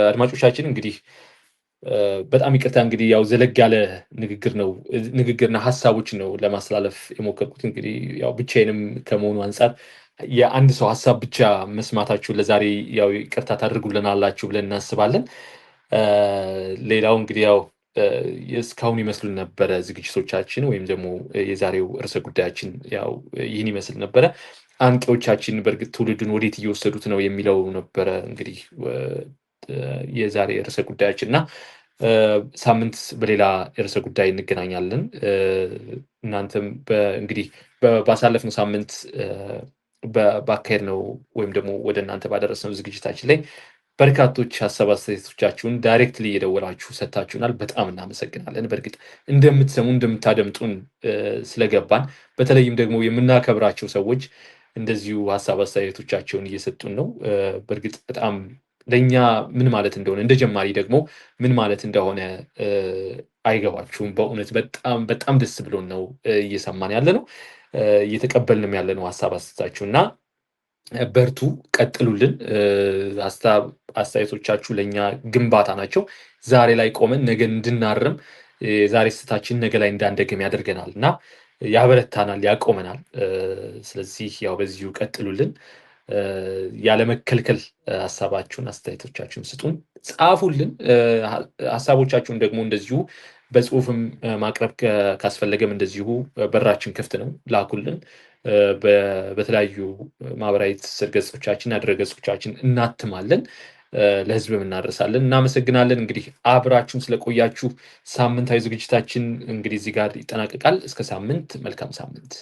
አድማጮቻችን እንግዲህ በጣም ይቅርታ እንግዲህ ያው ዘለግ ያለ ንግግርና ሀሳቦችን ነው ለማስተላለፍ የሞከርኩት። እንግዲህ ያው ብቻዬንም ከመሆኑ አንጻር የአንድ ሰው ሀሳብ ብቻ መስማታችሁ ለዛሬ ያው ይቅርታ ታደርጉልናላችሁ ብለን እናስባለን። ሌላው እንግዲህ ያው እስካሁን ይመስሉን ነበረ ዝግጅቶቻችን ወይም ደግሞ የዛሬው ርዕሰ ጉዳያችን ያው ይህን ይመስል ነበረ። አንቂዎቻችን በእርግጥ ትውልዱን ወዴት እየወሰዱት ነው የሚለው ነበረ እንግዲህ የዛሬ ርዕሰ ጉዳያችን እና ሳምንት በሌላ ርዕሰ ጉዳይ እንገናኛለን። እናንተም እንግዲህ ባሳለፍነው ሳምንት ባካሄድ ነው ወይም ደግሞ ወደ እናንተ ባደረስነው ዝግጅታችን ላይ በርካቶች ሀሳብ አስተያየቶቻችሁን ዳይሬክትሊ እየደወላችሁ ሰጥታችሁናል። በጣም እናመሰግናለን። በእርግጥ እንደምትሰሙ እንደምታደምጡን ስለገባን በተለይም ደግሞ የምናከብራቸው ሰዎች እንደዚሁ ሀሳብ አስተያየቶቻቸውን እየሰጡን ነው። በእርግጥ በጣም ለእኛ ምን ማለት እንደሆነ እንደ ጀማሪ ደግሞ ምን ማለት እንደሆነ አይገባችሁም። በእውነት በጣም በጣም ደስ ብሎን ነው እየሰማን ያለ ነው እየተቀበልንም ያለ ነው ሀሳብ አስተያየታችሁ እና በርቱ፣ ቀጥሉልን። አስተያየቶቻችሁ ለእኛ ግንባታ ናቸው። ዛሬ ላይ ቆመን ነገን እንድናርም ዛሬ ስህተታችን ነገ ላይ እንዳንደግም ያደርገናል እና ያበረታናል፣ ያቆመናል። ስለዚህ ያው በዚሁ ቀጥሉልን። ያለመከልከል ሀሳባችሁን አስተያየቶቻችሁን ስጡን፣ ጻፉልን። ሀሳቦቻችሁን ደግሞ እንደዚሁ በጽሁፍም ማቅረብ ካስፈለገም እንደዚሁ በራችን ክፍት ነው፣ ላኩልን። በተለያዩ ማህበራዊ ትስስር ገጾቻችንና ድረ ገጾቻችን እናትማለን፣ ለህዝብም እናደርሳለን። እናመሰግናለን። እንግዲህ አብራችሁን ስለቆያችሁ ሳምንታዊ ዝግጅታችን እንግዲህ እዚህ ጋር ይጠናቀቃል። እስከ ሳምንት፣ መልካም ሳምንት።